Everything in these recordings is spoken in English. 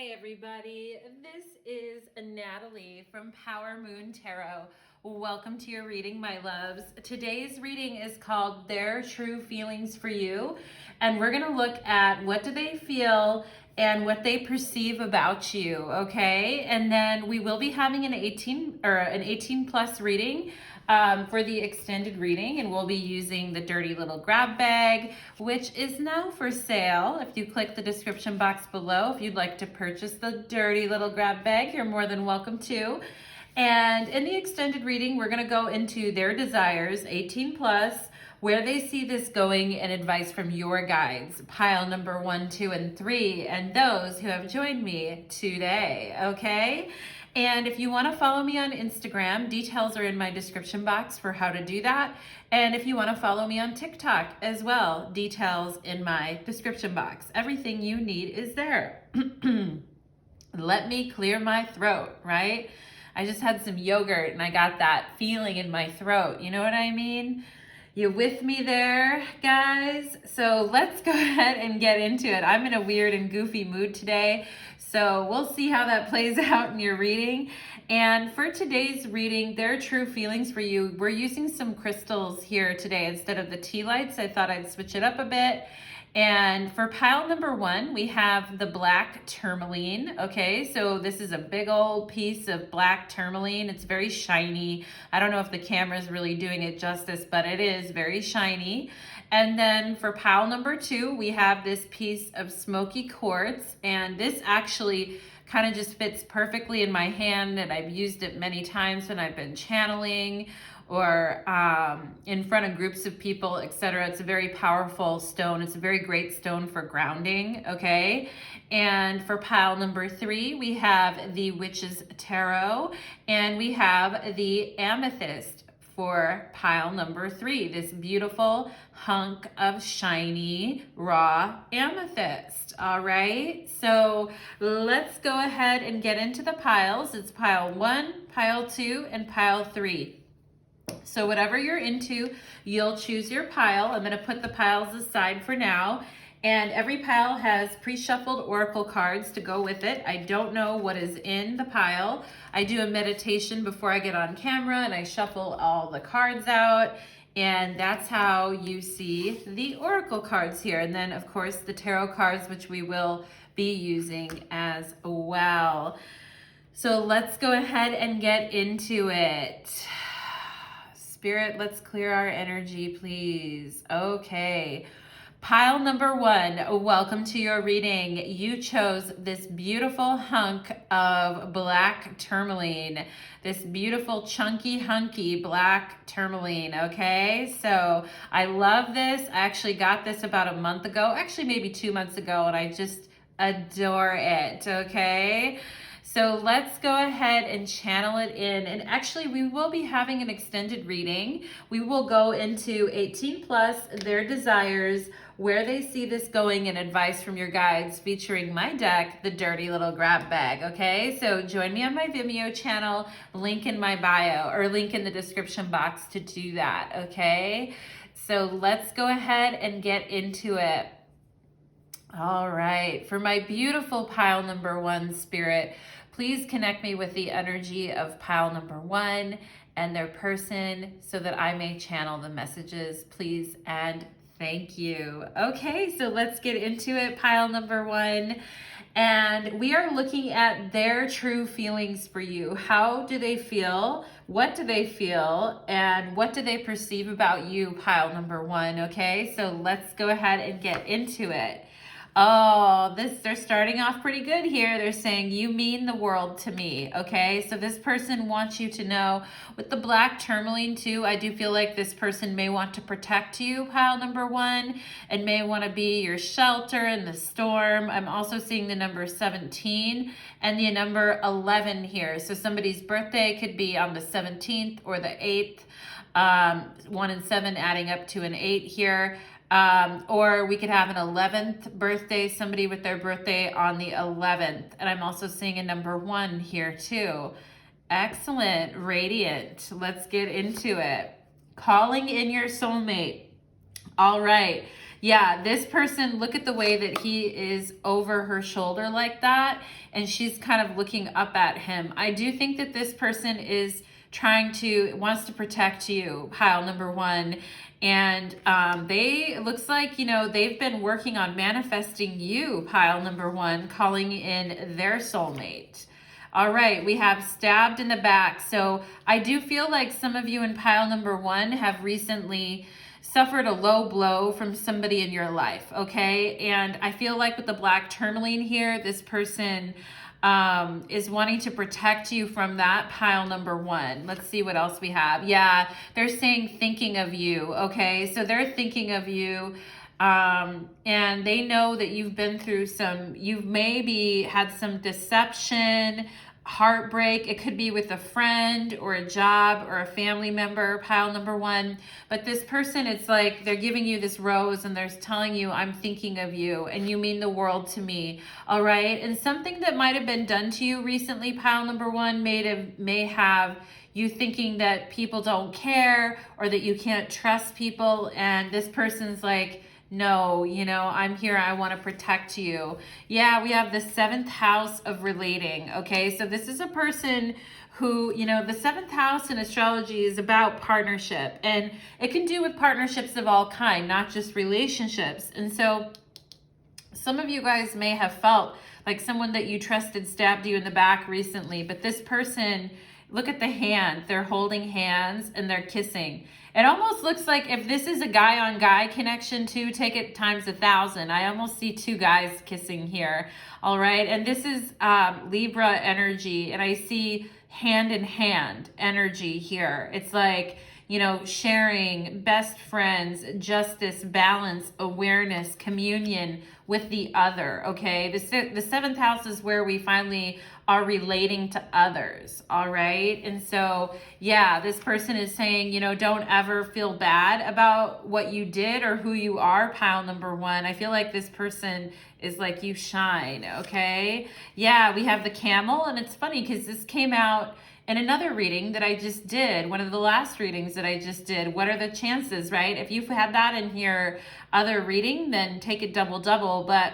Hey everybody, this is Natalie from Power Moon Tarot. Welcome to your reading, my loves. Today's reading is called Their True Feelings for You, and we're going to look at what do they feel and what they perceive about you, okay? And then we will be having an 18 plus reading for the extended reading, and we'll be using the Dirty Little Grab Bag, which is now for sale. If you click the description box below, if you'd like to purchase the Dirty Little Grab Bag, you're more than welcome to. And in the extended reading, we're going to go into their desires, 18 plus, where they see this going, and advice from your guides, pile number 1, 2, and 3, and those who have joined me today, okay? And if you want to follow me on Instagram, details are in my description box for how to do that. And if you want to follow me on Tik Tok as well, details in my description box. Everything you need is there. Let me clear my throat, right? I just had some yogurt and I got that feeling in my throat. You know what I mean? You with me there, guys? So let's go ahead and get into it. I'm in a weird and goofy mood today, so we'll see how that plays out in your reading. And for today's reading, Their True Feelings for You, we're using some crystals here today instead of the tea lights. I thought I'd switch it up a bit. And for pile number 1, we have the black tourmaline. Okay, so this is a big old piece of black tourmaline. It's very shiny. I don't know if the camera is really doing it justice, but it is very shiny. And then for pile number 2, we have this piece of smoky quartz, and this actually kind of just fits perfectly in my hand, and I've used it many times when I've been channeling or in front of groups of people, etc. It's a very powerful stone. It's a very great stone for grounding, okay? And for pile number 3, we have the Witch's Tarot, and we have the Amethyst for pile number 3, this beautiful hunk of shiny raw amethyst. All right, so let's go ahead and get into the piles. It's pile 1, pile 2, and pile 3. So whatever you're into, you'll choose your pile. I'm going to put the piles aside for now. And every pile has pre-shuffled oracle cards to go with it. I don't know what is in the pile. I do a meditation before I get on camera, and I shuffle all the cards out. And that's how you see the oracle cards here. And then, of course, the tarot cards, which we will be using as well. So let's go ahead and get into it. Spirit, let's clear our energy, please. Okay. Pile number 1, welcome to your reading. You chose this beautiful hunk of black tourmaline, this beautiful chunky hunky black tourmaline, okay? So I love this. I actually got this about a month ago, actually maybe 2 months ago, and I just adore it, okay? So let's go ahead and channel it in. And actually, we will be having an extended reading. We will go into 18 plus, their desires, where they see this going, and advice from your guides, featuring my deck, the Dirty Little Grab Bag, okay? So join me on my Vimeo channel, link in my bio, or link in the description box to do that, okay? So let's go ahead and get into it. All right, for my beautiful pile number 1, Spirit, please connect me with the energy of pile number 1 and their person so that I may channel the messages, please, and thank you. Okay, so let's get into it, pile number 1. And we are looking at their true feelings for you. How do they feel? What do they feel? And what do they perceive about you, pile number 1, okay? So let's go ahead and get into it. Oh, they're starting off pretty good here. They're saying, you mean the world to me, okay? So this person wants you to know. With the black tourmaline too, I do feel like this person may want to protect you, pile number 1, and may want to be your shelter in the storm. I'm also seeing the number 17 and the number 11 here. So somebody's birthday could be on the 17th or the 8th. 1 and 7 adding up to an 8 here. Or we could have an 11th birthday, somebody with their birthday on the 11th. And I'm also seeing a number 1 here too. Excellent, radiant. Let's get into it. Calling in your soulmate. All right. Yeah, this person, look at the way that he is over her shoulder like that, and she's kind of looking up at him. I do think that this person is wants to protect you, pile number one. And it looks like, they've been working on manifesting you, pile number one, calling in their soulmate. All right, we have stabbed in the back. So I do feel like some of you in pile number one have recently suffered a low blow from somebody in your life, okay? And I feel like with the black tourmaline here, this person is wanting to protect you from that, pile number one. Let's see what else we have. Yeah, they're saying thinking of you, okay? So they're thinking of you. And they know that you've been through you've maybe had some deception, heartbreak. It could be with a friend or a job or a family member, pile number one. But this person, it's like they're giving you this rose and they're telling you, I'm thinking of you and you mean the world to me. All right. And something that might have been done to you recently, pile number one, may have you thinking that people don't care or that you can't trust people. And this person's like, no, I'm here. I want to protect you. Yeah, we have the 7th house of relating. Okay, so this is a person who, the 7th house in astrology is about partnership. And it can do with partnerships of all kind, not just relationships. And so some of you guys may have felt like someone that you trusted stabbed you in the back recently. But this person, look at the hand. They're holding hands and they're kissing. It almost looks like if this is a guy-on-guy connection too, take it times 1,000. I almost see 2 guys kissing here, all right? And this is Libra energy, and I see hand-in-hand energy here. It's like, sharing, best friends, justice, balance, awareness, communion with the other, okay? The 7th house is where we finally are relating to others, all right? And so, yeah, this person is saying, don't ever feel bad about what you did or who you are, pile number one. I feel like this person is like, you shine, okay? Yeah, we have the camel, and it's funny because this came out in another reading that I just did, one of the last readings that I just did. What are the chances, right? If you've had that in your other reading, then take it double. But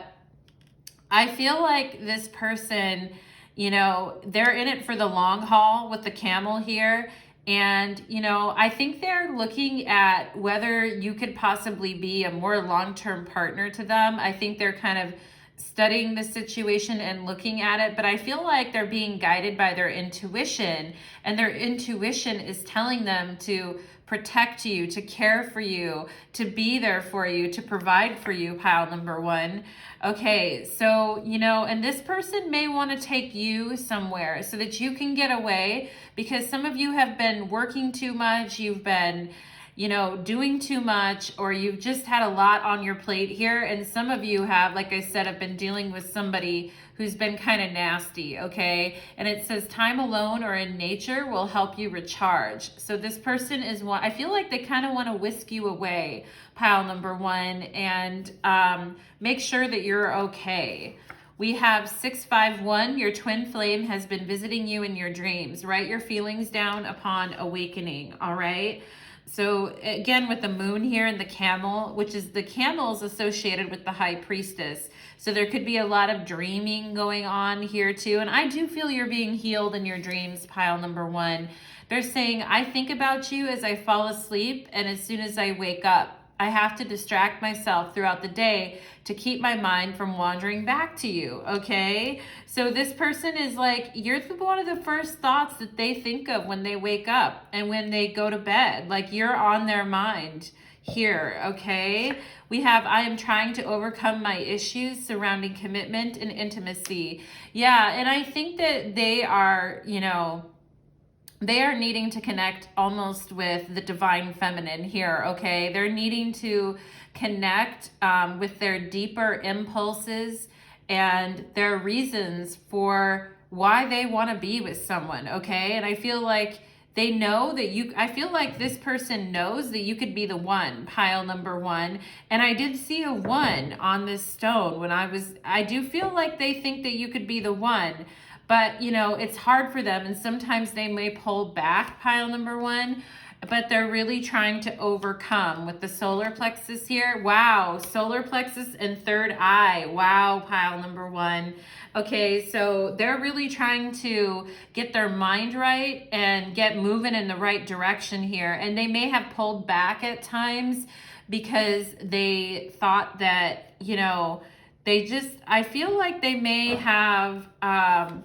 I feel like this person, they're in it for the long haul with the camel here. And, I think they're looking at whether you could possibly be a more long-term partner to them. I think they're kind of studying the situation and looking at it, but I feel like they're being guided by their intuition, and their intuition is telling them to protect you, to care for you, to be there for you, to provide for you, pile number one. Okay, so, and this person may want to take you somewhere so that you can get away, because some of you have been working too much, you've been doing too much, or you've just had a lot on your plate here. And some of you have, like I said, have been dealing with somebody who's been kind of nasty, okay? And it says time alone or in nature will help you recharge. So this person I feel like they kind of want to whisk you away, pile number one, and make sure that you're okay. We have 651, your twin flame has been visiting you in your dreams. Write your feelings down upon awakening, all right? So again, with the moon here and the camel, which is the camels associated with the high priestess. So there could be a lot of dreaming going on here too. And I do feel you're being healed in your dreams, pile number one. They're saying, I think about you as I fall asleep and as soon as I wake up. I have to distract myself throughout the day to keep my mind from wandering back to you, okay? So this person is like, you're one of the first thoughts that they think of when they wake up and when they go to bed. Like, you're on their mind here, okay? We have, I am trying to overcome my issues surrounding commitment and intimacy. Yeah, and I think that they are, they are needing to connect almost with the divine feminine here, okay? They're needing to connect with their deeper impulses and their reasons for why they want to be with someone, okay? And I feel like they know that I feel like this person knows that you could be the one, pile number one. And I did see a 1 on this stone when I do feel like they think that you could be the one. But, it's hard for them, and sometimes they may pull back, pile number one. but they're really trying to overcome with the solar plexus here. Wow, solar plexus and third eye. Wow, pile number one. Okay, so they're really trying to get their mind right and get moving in the right direction here. And they may have pulled back at times because they thought that, you know, I feel like they may have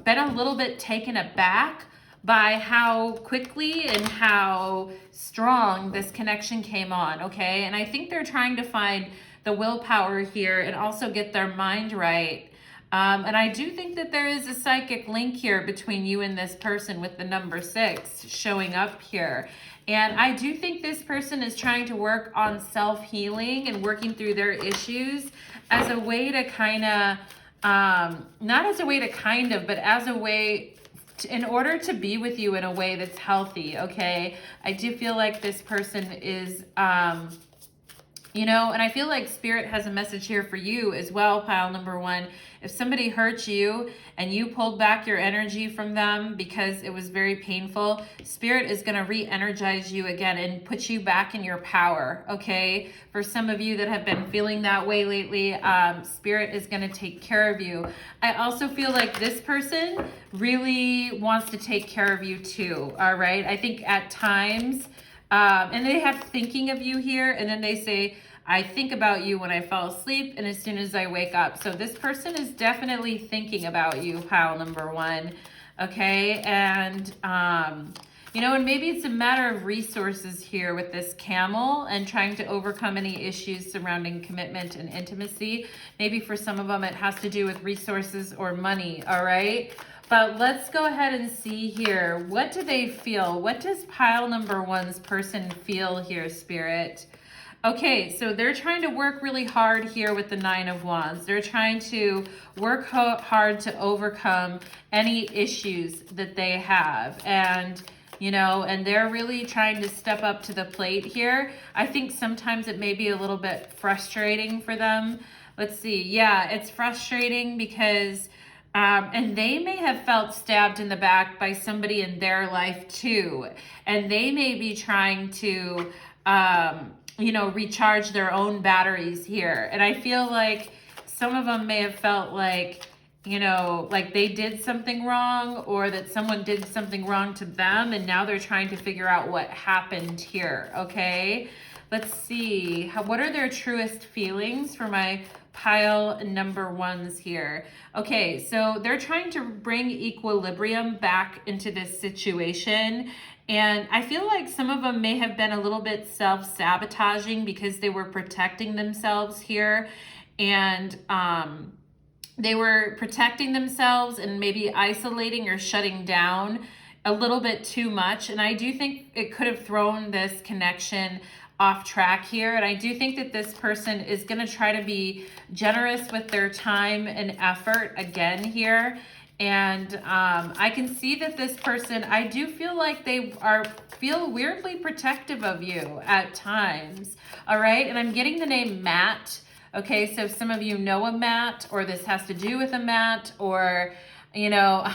been a little bit taken aback by how quickly and how strong this connection came on, okay? And I think they're trying to find the willpower here and also get their mind right. And I do think that there is a psychic link here between you and this person with the number 6 showing up here. And I do think this person is trying to work on self-healing and working through their issues as a way to kind of, not as a way to kind of, but as a way in order to be with you in a way that's healthy, okay? I do feel like this person is, you know, and I feel like Spirit has a message here for you as well, pile number one. If somebody hurt you and you pulled back your energy from them because it was very painful, Spirit is going to re-energize you again and put you back in your power, okay? For some of you that have been feeling that way lately, Spirit is going to take care of you. I also feel like this person really wants to take care of you too, all right? I think at times, and they have thinking of you here, and then they say, I think about you when I fall asleep and as soon as I wake up. So this person is definitely thinking about you, pile number one, okay? And, you know, and maybe it's a matter of resources here with this camel and trying to overcome any issues surrounding commitment and intimacy. Maybe for some of them it has to do with resources or money, all right? But let's go ahead and see here. What do they feel? What does pile number one's person feel here, Spirit? Okay, so they're trying to work really hard here with the 9 of Wands. They're trying to work hard to overcome any issues that they have. And, you know, and they're really trying to step up to the plate here. I think sometimes it may be a little bit frustrating for them. Let's see. Yeah, it's frustrating because... and they may have felt stabbed in the back by somebody in their life too. And they may be trying to, you know, recharge their own batteries here. And I feel like some of them may have felt like, you know, like they did something wrong or that someone did something wrong to them. And now they're trying to figure out what happened here, okay? Let's see. What are their truest feelings for my pile number ones here? Okay, so they're trying to bring equilibrium back into this situation. And I feel like some of them may have been a little bit self-sabotaging because they were protecting themselves here. And they were protecting themselves and maybe isolating or shutting down a little bit too much. And I do think it could have thrown this connection off track here. And I do think that this person is going to try to be generous with their time and effort again here. And I can see that this person, I do feel like they feel weirdly protective of you at times. All right. And I'm getting the name Matt. Okay. So if some of you know a Matt, or this has to do with a Matt, or, you know,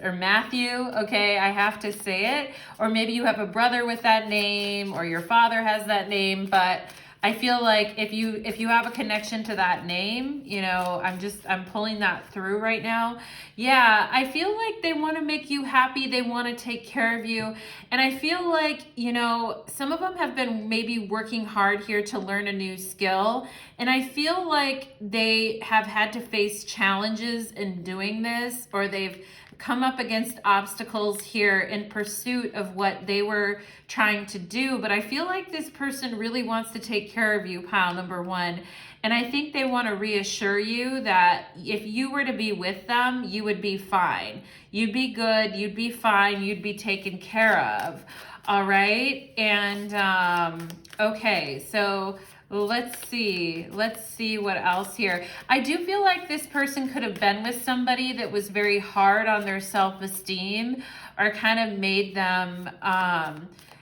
or Matthew, okay, I have to say it. Or maybe you have a brother with that name, or your father has that name, but I feel like if you have a connection to that name, you know, I'm pulling that through right now. Yeah, I feel like they want to make you happy. They want to take care of you. And I feel like, you know, some of them have been maybe working hard here to learn a new skill. And I feel like they have had to face challenges in doing this, or they've come up against obstacles here in pursuit of what they were trying to do. But I feel like this person really wants to take care of you, pile number one. And I think they want to reassure you that if you were to be with them, you would be fine. You'd be good. You'd be fine. You'd be taken care of. All right. And, okay. So let's see what else here. I do feel like this person could have been with somebody that was very hard on their self-esteem, or kind of made them,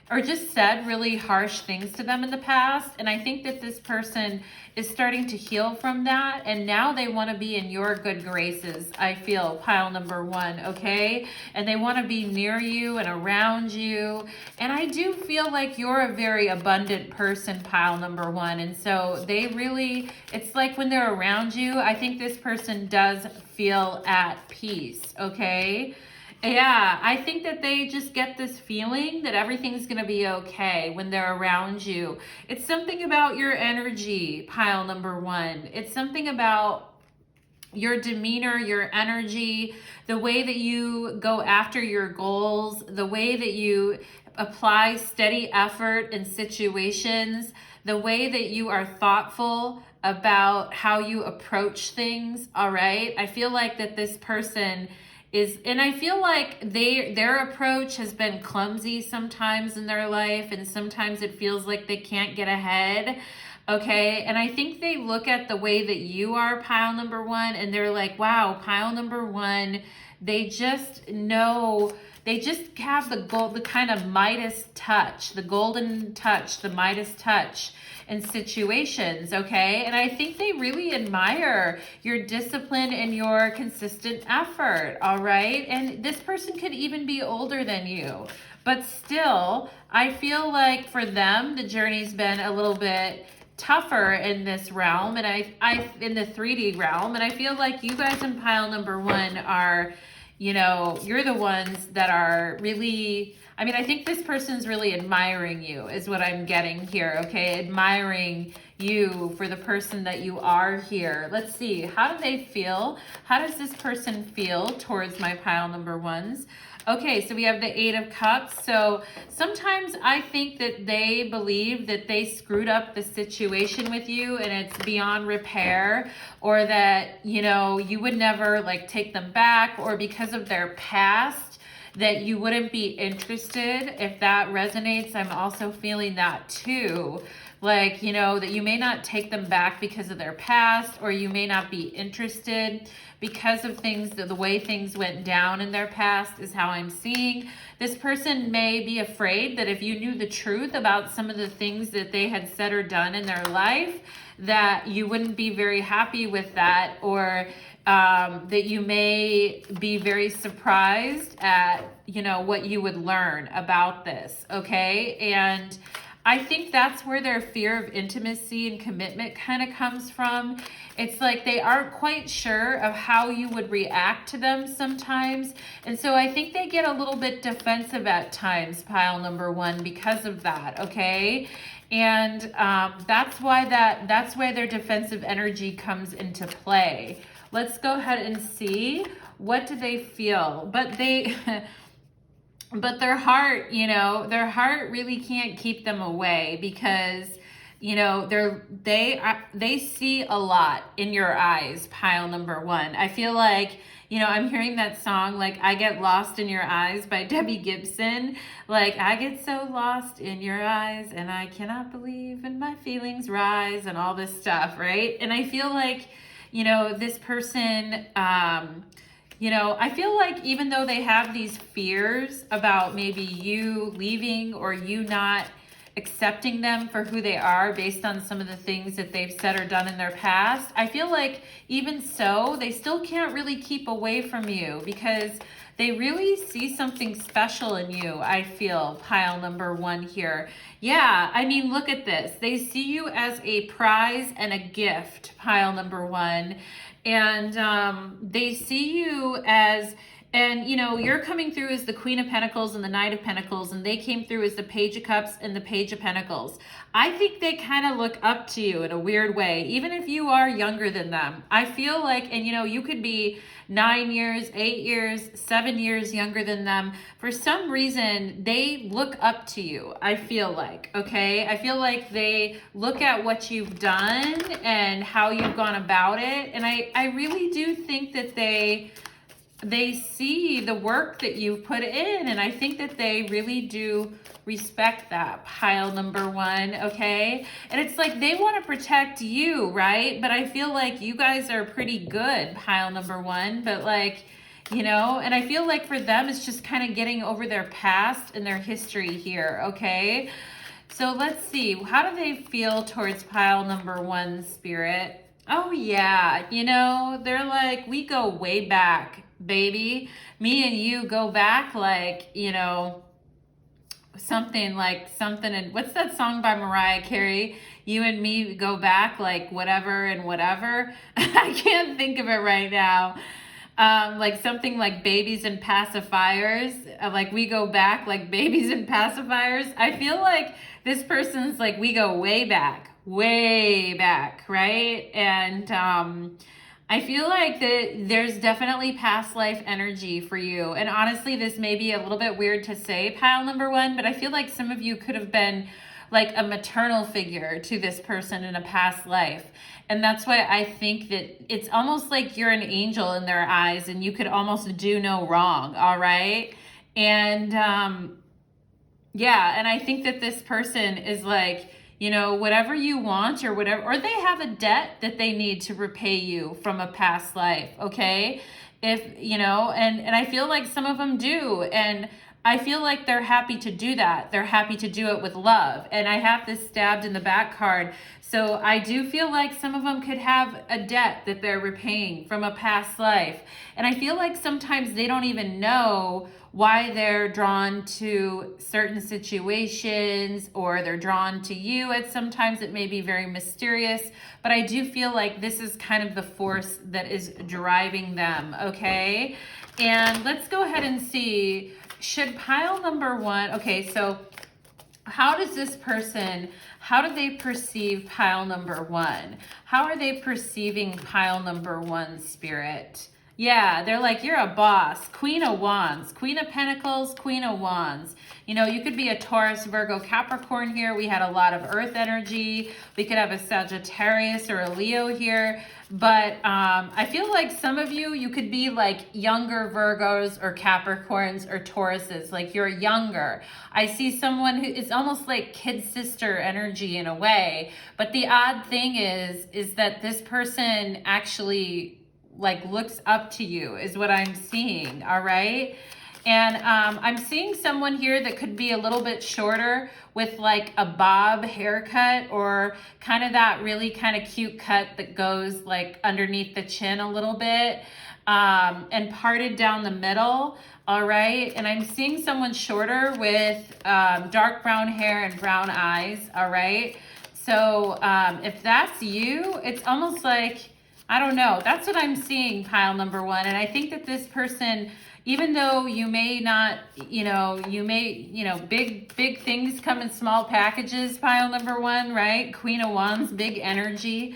or just said really harsh things to them in the past. And I think that this person is starting to heal from that. And now they want to be in your good graces, I feel, pile number one, okay? And they want to be near you and around you. And I do feel like you're a very abundant person, pile number one. And so they really, it's like when they're around you, I think this person does feel at peace, okay? Yeah, I think that they just get this feeling that everything's going to be okay when they're around you. It's something about your energy, pile number one. It's something about your demeanor, your energy, the way that you go after your goals, the way that you apply steady effort in situations, the way that you are thoughtful about how you approach things, all right? I feel like that this person is, and I feel like their approach has been clumsy sometimes in their life, and sometimes it feels like they can't get ahead, okay? And I think they look at the way that you are, pile number one, and they're like, wow, pile number one, they just know, they just have the kind of Midas touch, the golden touch, the Midas touch in situations, okay? And I think they really admire your discipline and your consistent effort, all right? And this person could even be older than you, but still, I feel like for them, the journey's been a little bit tougher in this realm, and I in the 3D realm, and I feel like you guys in pile number one are, you know, you're the ones that are really, I mean, I think this person's really admiring you is what I'm getting here, okay? Admiring you for the person that you are here. Let's see, how do they feel? How does this person feel towards my pile number ones? Okay, so we have the 8 of Cups. So sometimes I think that they believe that they screwed up the situation with you and it's beyond repair, or that, you know, you would never like take them back, or because of their past that you wouldn't be interested. If that resonates, I'm also feeling that too. Like, you know, that you may not take them back because of their past, or you may not be interested because of things, the way things went down in their past is how I'm seeing. This person may be afraid that if you knew the truth about some of the things that they had said or done in their life, that you wouldn't be very happy with that, or that you may be very surprised at, you know, what you would learn about this, okay? And I think that's where their fear of intimacy and commitment kind of comes from. It's like they aren't quite sure of how you would react to them sometimes. And so I think they get a little bit defensive at times, pile number one, because of that, okay? And that's why their defensive energy comes into play. Let's go ahead and see, what do they feel? But but their heart, you know, their heart really can't keep them away, because, you know, they see a lot in your eyes, pile number one. I feel like, you know, I'm hearing that song, like, I Get Lost in Your Eyes by Debbie Gibson. Like, I get so lost in your eyes and I cannot believe when my feelings rise, and all this stuff, right? And I feel like, you know, this person, you know, I feel like even though they have these fears about maybe you leaving, or you not accepting them for who they are based on some of the things that they've said or done in their past, I feel like even so, they still can't really keep away from you, because they really see something special in you, I feel, pile number one here. Yeah, I mean, look at this. They see you as a prize and a gift, pile number one. And they see you as, and, you know, you're coming through as the Queen of Pentacles and the Knight of Pentacles, and they came through as the Page of Cups and the Page of Pentacles. I think they kind of look up to you in a weird way, even if you are younger than them. I feel like, and, you know, you could be 9 years, 8 years, 7 years younger than them. For some reason, they look up to you, I feel like, okay? I feel like they look at what you've done and how you've gone about it. And I really do think that they see the work that you've put in, and I think that they really do respect that, pile number one, okay? And it's like they want to protect you, right? But I feel like you guys are pretty good, pile number one, but like, you know? And I feel like for them, it's just kind of getting over their past and their history here, okay? So let's see, how do they feel towards pile number 1, Spirit? Oh yeah, you know, they're like, we go way back, baby. Me and you go back like, you know, something, and what's that song by Mariah Carey? You and me go back like whatever and whatever. I can't think of it right now. Like something like babies and pacifiers. Like we go back like babies and pacifiers. I feel like this person's like, we go way back, right? And I feel like that there's definitely past life energy for you. And honestly, this may be a little bit weird to say, pile number 1, but I feel like some of you could have been like a maternal figure to this person in a past life. And that's why I think that it's almost like you're an angel in their eyes and you could almost do no wrong, all right? And yeah, and I think that this person is like, you know, whatever you want or whatever, or they have a debt that they need to repay you from a past life, okay? If, you know, and I feel like some of them do, and I feel like they're happy to do that. They're happy to do it with love. And I have this stabbed in the back card. So I do feel like some of them could have a debt that they're repaying from a past life. And I feel like sometimes they don't even know why they're drawn to certain situations or they're drawn to you. Sometimes it may be very mysterious, but I do feel like this is kind of the force that is driving them, okay? And let's go ahead and see, should pile number 1, okay, so how does this person, how do they perceive pile number 1? How are they perceiving pile number 1, Spirit? Yeah, they're like, you're a boss. Queen of Wands, Queen of Pentacles, Queen of Wands. You know, you could be a Taurus, Virgo, Capricorn here. We had a lot of earth energy. We could have a Sagittarius or a Leo here. But I feel like some of you, you could be like younger Virgos or Capricorns or Tauruses, like you're younger. I see someone who is almost like kid sister energy in a way. But the odd thing is that this person actually like looks up to you is what I'm seeing, all right? And I'm seeing someone here that could be a little bit shorter with like a bob haircut or kind of that really kind of cute cut that goes like underneath the chin a little bit and parted down the middle, all right? And I'm seeing someone shorter with dark brown hair and brown eyes, all right? So if that's you, it's almost like, I don't know. That's what I'm seeing, pile number 1. And I think that this person, even though you may not, you know, big things come in small packages, pile number 1, right? Queen of Wands, big energy,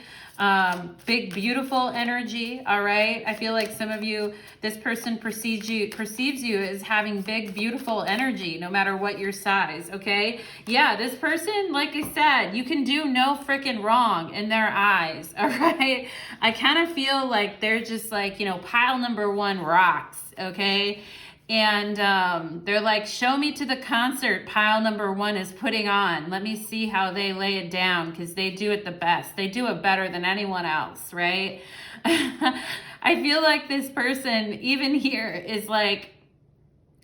big, beautiful energy, all right? I feel like some of you, this person perceives you as having big, beautiful energy, no matter what your size, okay? Yeah, this person, like I said, you can do no freaking wrong in their eyes, all right? I kind of feel like they're just like, you know, pile number 1 rocks, okay? And they're like, show me to the concert pile number 1 is putting on. Let me see how they lay it down, because they do it the best. They do it better than anyone else, right? I feel like this person, even here, is like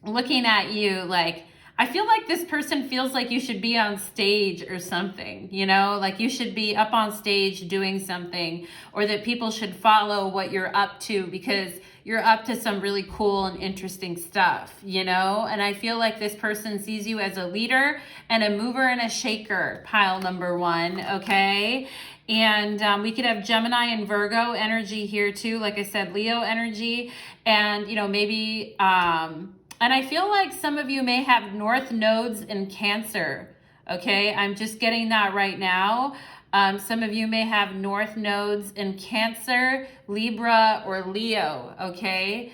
looking at you like, I feel like this person feels like you should be on stage or something, you know, like you should be up on stage doing something, or that people should follow what you're up to because you're up to some really cool and interesting stuff, you know? And I feel like this person sees you as a leader and a mover and a shaker, pile number 1, okay? And we could have Gemini and Virgo energy here too. Like I said, Leo energy, and, you know, maybe, and I feel like some of you may have north nodes in Cancer, okay? I'm just getting that right now. Some of you may have north nodes in Cancer, Libra, or Leo, okay?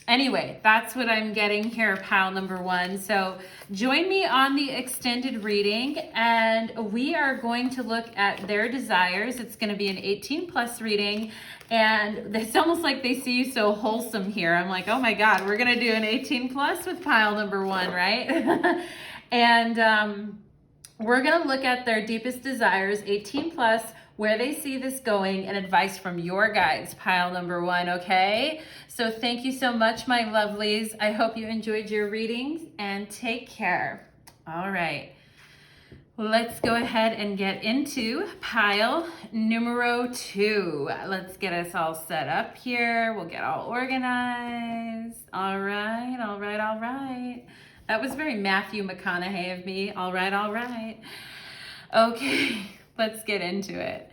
Anyway, that's what I'm getting here, pile number 1. So join me on the extended reading, and we are going to look at their desires. It's going to be an 18+ reading, and it's almost like they see you so wholesome here. I'm like, oh my God, we're going to do an 18+ with pile number 1, right? And we're going to look at their deepest desires, 18+, where they see this going, and advice from your guides, pile number 1, okay? So thank you so much, my lovelies. I hope you enjoyed your readings, and take care. All right. Let's go ahead and get into pile numero 2. Let's get us all set up here. We'll get all organized. All right, all right, all right. That was very Matthew McConaughey of me. All right, all right. Okay, let's get into it.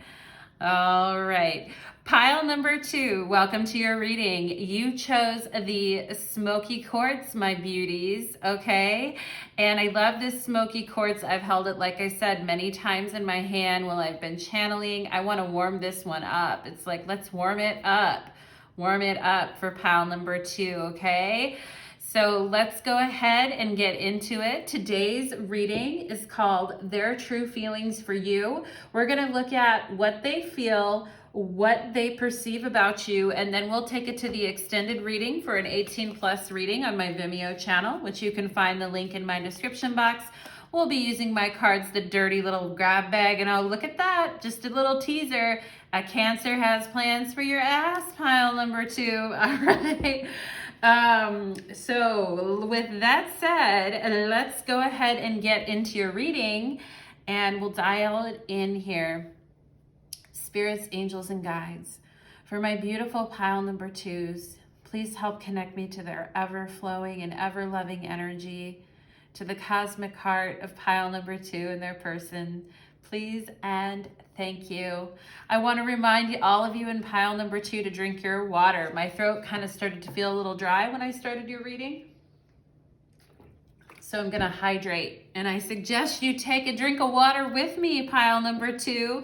All right. Pile number 2, welcome to your reading. You chose the Smoky Quartz, my beauties, okay? And I love this Smoky Quartz. I've held it, like I said, many times in my hand while I've been channeling. I want to warm this one up. It's like, let's warm it up. Warm it up for pile number 2, okay? So let's go ahead and get into it. Today's reading is called Their True Feelings for You. We're going to look at what they feel, what they perceive about you, and then we'll take it to the extended reading for an 18+ reading on my Vimeo channel, which you can find the link in my description box. We'll be using my cards, the dirty little grab bag, and oh, look at that, just a little teaser. A Cancer has plans for your ass, pile number 2. All right. So with that said, let's go ahead and get into your reading, and we'll dial it in here. Spirits, angels, and guides, for my beautiful pile number 2s, please help connect me to their ever-flowing and ever-loving energy, to the cosmic heart of pile number 2 and their person. Please and thank you. I want to remind all of you in pile number 2 to drink your water. My throat kind of started to feel a little dry when I started your reading, so I'm going to hydrate. And I suggest you take a drink of water with me, pile number 2.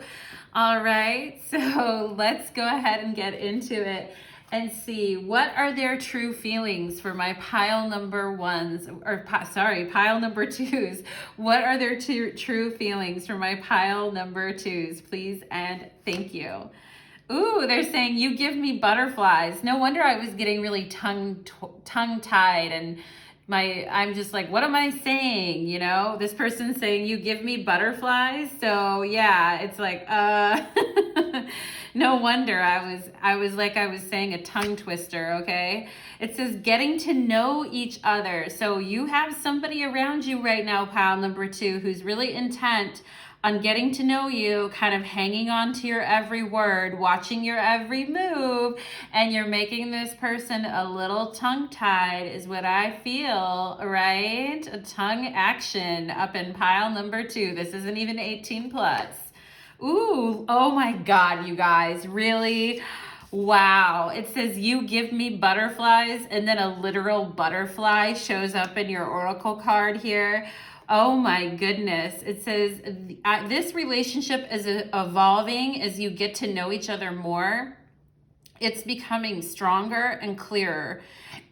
All right, so let's go ahead and get into it and see what are their true feelings for my pile number 1s, or pile number 2s. What are their true feelings for my pile number 2s? Please and thank you. Ooh, they're saying you give me butterflies. No wonder I was getting really tongue-tied, and I'm just like, what am I saying? You know, this person's saying you give me butterflies. So yeah, it's like, no wonder I was like, I was saying a tongue twister. Okay. It says getting to know each other. So you have somebody around you right now, pile number 2, who's really intent on getting to know you, kind of hanging on to your every word, watching your every move, and you're making this person a little tongue-tied is what I feel, right? A tongue action up in pile number 2. This isn't even 18+. Ooh, oh my God, you guys, really? Wow. It says you give me butterflies, and then a literal butterfly shows up in your oracle card here. Oh my goodness. It says this relationship is evolving as you get to know each other more. It's becoming stronger and clearer,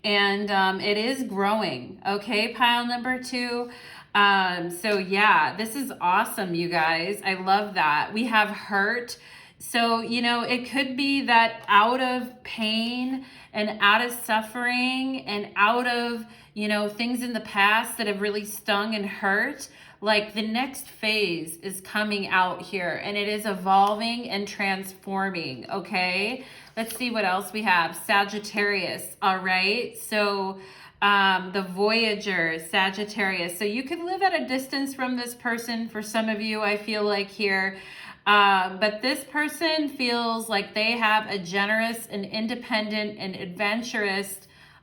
and it is growing. Okay, pile number 2. So yeah, this is awesome, you guys. I love that. We have hurt. So, you know, it could be that out of pain and out of suffering and out of, you know, things in the past that have really stung and hurt, like the next phase is coming out here, and it is evolving and transforming, okay? Let's see what else we have. Sagittarius, all right? So the Voyager, Sagittarius. So you could live at a distance from this person for some of you, I feel like here. But this person feels like they have a generous and independent and adventurous,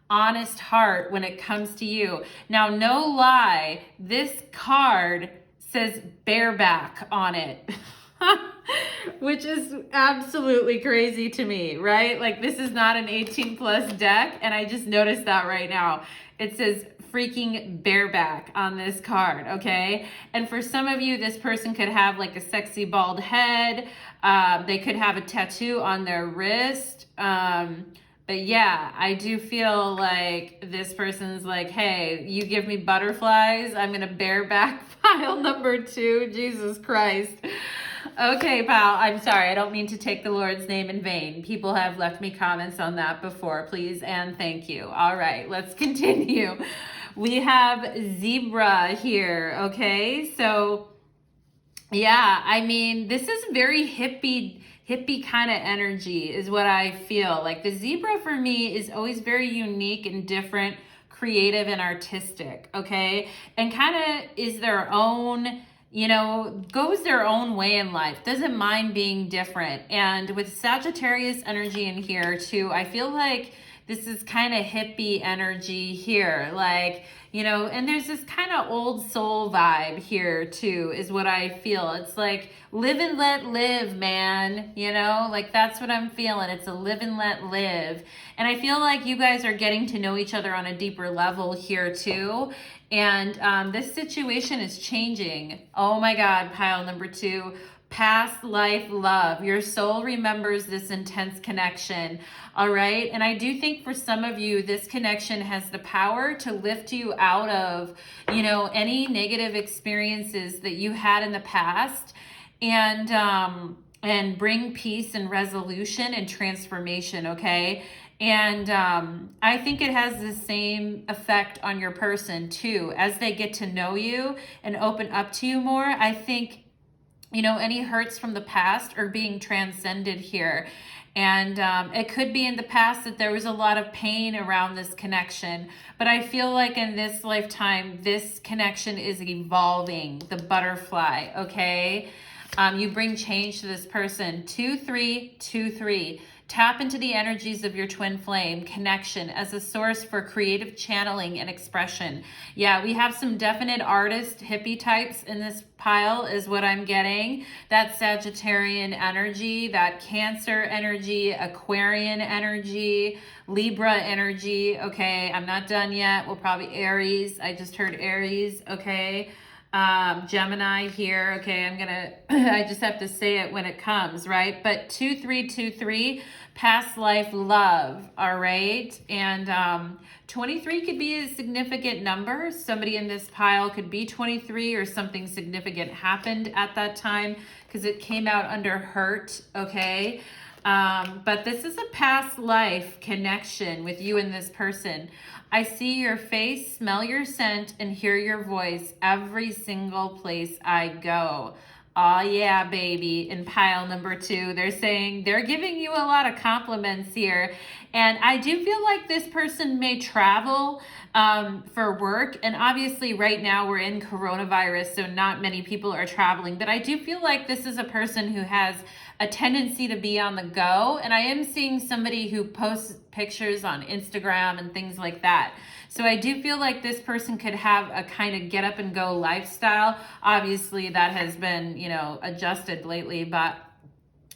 honest heart when it comes to you. Now, no lie, this card says bareback on it, which is absolutely crazy to me, right? Like, this is not an 18+ deck, and I just noticed that right now. It says freaking bareback on this card, okay? And for some of you, this person could have like a sexy bald head. They could have a tattoo on their wrist. But yeah, I do feel like this person's like, hey, you give me butterflies, I'm gonna bareback pile number 2. Jesus Christ. Okay, pal, I'm sorry. I don't mean to take the Lord's name in vain. People have left me comments on that before. Please and thank you. All right, let's continue. We have zebra here, okay? So Yeah, I mean, this is very hippie kind of energy is what I feel. Like the zebra for me is always very unique and different, creative and artistic, okay? And kind of is their own, goes their own way in life. Doesn't mind being different. And with Sagittarius energy in here too, I feel like this is kind of hippie energy here. Like, and there's this kind of old soul vibe here too, is what I feel. It's like live and let live, man. Like that's what I'm feeling. It's a live and let live. And I feel like you guys are getting to know each other on a deeper level here too. And this situation is changing. Oh my God, pile number 2. Past life love. Your soul remembers this intense connection. All right. And I do think for some of you, this connection has the power to lift you out of, any negative experiences that you had in the past and bring peace and resolution and transformation. Okay. And I think it has the same effect on your person too. As they get to know you and open up to you more, I think any hurts from the past are being transcended here. And it could be in the past that there was a lot of pain around this connection. But I feel like in this lifetime, this connection is evolving, the butterfly, okay? You bring change to this person. 2-3-2-3. Tap into the energies of your twin flame connection as a source for creative channeling and expression. Yeah, we have some definite artist hippie types in this pile is what I'm getting. That Sagittarian energy, that Cancer energy, Aquarian energy, Libra energy. Okay, I'm not done yet. We'll probably Aries. I just heard Aries. Okay. Gemini here. Okay, I just have to say it when it comes, right? But 2-3-2-3, past life love. All right. And 23 could be a significant number. Somebody in this pile could be 23 or something significant happened at that time because it came out under hurt. Okay. But this is a past life connection with you and this person. I see your face, smell your scent, and hear your voice every single place I go. Oh yeah, baby. In pile number 2, they're giving you a lot of compliments here. And I do feel like this person may travel for work. And obviously right now we're in coronavirus, so not many people are traveling. But I do feel like this is a person who has a tendency to be on the go. And I am seeing somebody who posts pictures on Instagram and things like that. So I do feel like this person could have a kind of get up and go lifestyle. Obviously that has been, adjusted lately, but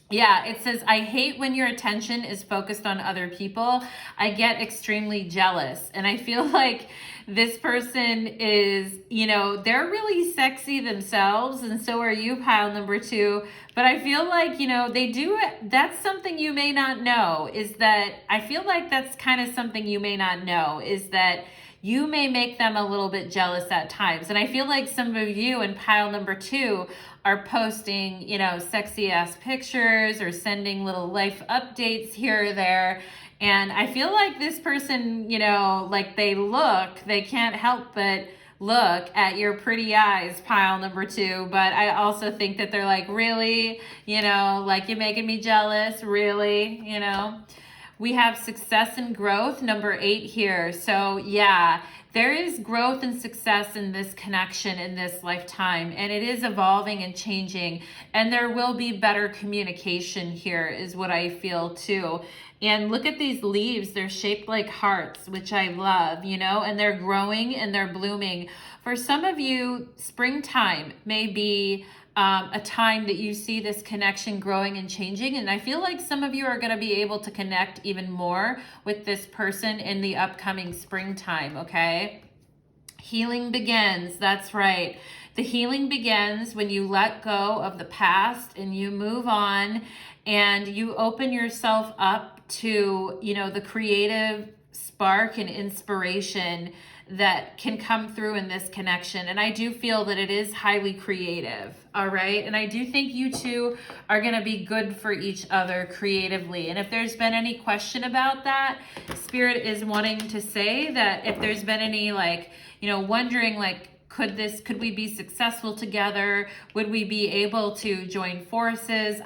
yeah, it says, I hate when your attention is focused on other people. I get extremely jealous. And I feel like this person is, they're really sexy themselves. And so are you, pile number 2. But I feel like, they do it. That's something you may not know is that I feel like that's kind of something you may not know is that you may make them a little bit jealous at times. And I feel like some of you in pile number 2 are posting, sexy ass pictures or sending little life updates here or there. And I feel like this person, like they can't help but look at your pretty eyes, pile number 2. But I also think that they're like, really, like you're making me jealous, really, We have success and growth, number 8 here. So yeah, there is growth and success in this connection in this lifetime, and it is evolving and changing, and there will be better communication here is what I feel too. And look at these leaves. They're shaped like hearts, which I love, and they're growing and they're blooming. For some of you, springtime may be a time that you see this connection growing and changing. And I feel like some of you are going to be able to connect even more with this person in the upcoming springtime, okay? Healing begins. That's right. The healing begins when you let go of the past and you move on and you open yourself up to, the creative spark and inspiration that can come through in this connection. And I do feel that it is highly creative, all right? And I do think you two are going to be good for each other creatively. And if there's been any question about that, Spirit is wanting to say that if there's been any wondering could we be successful together? Would we be able to join forces?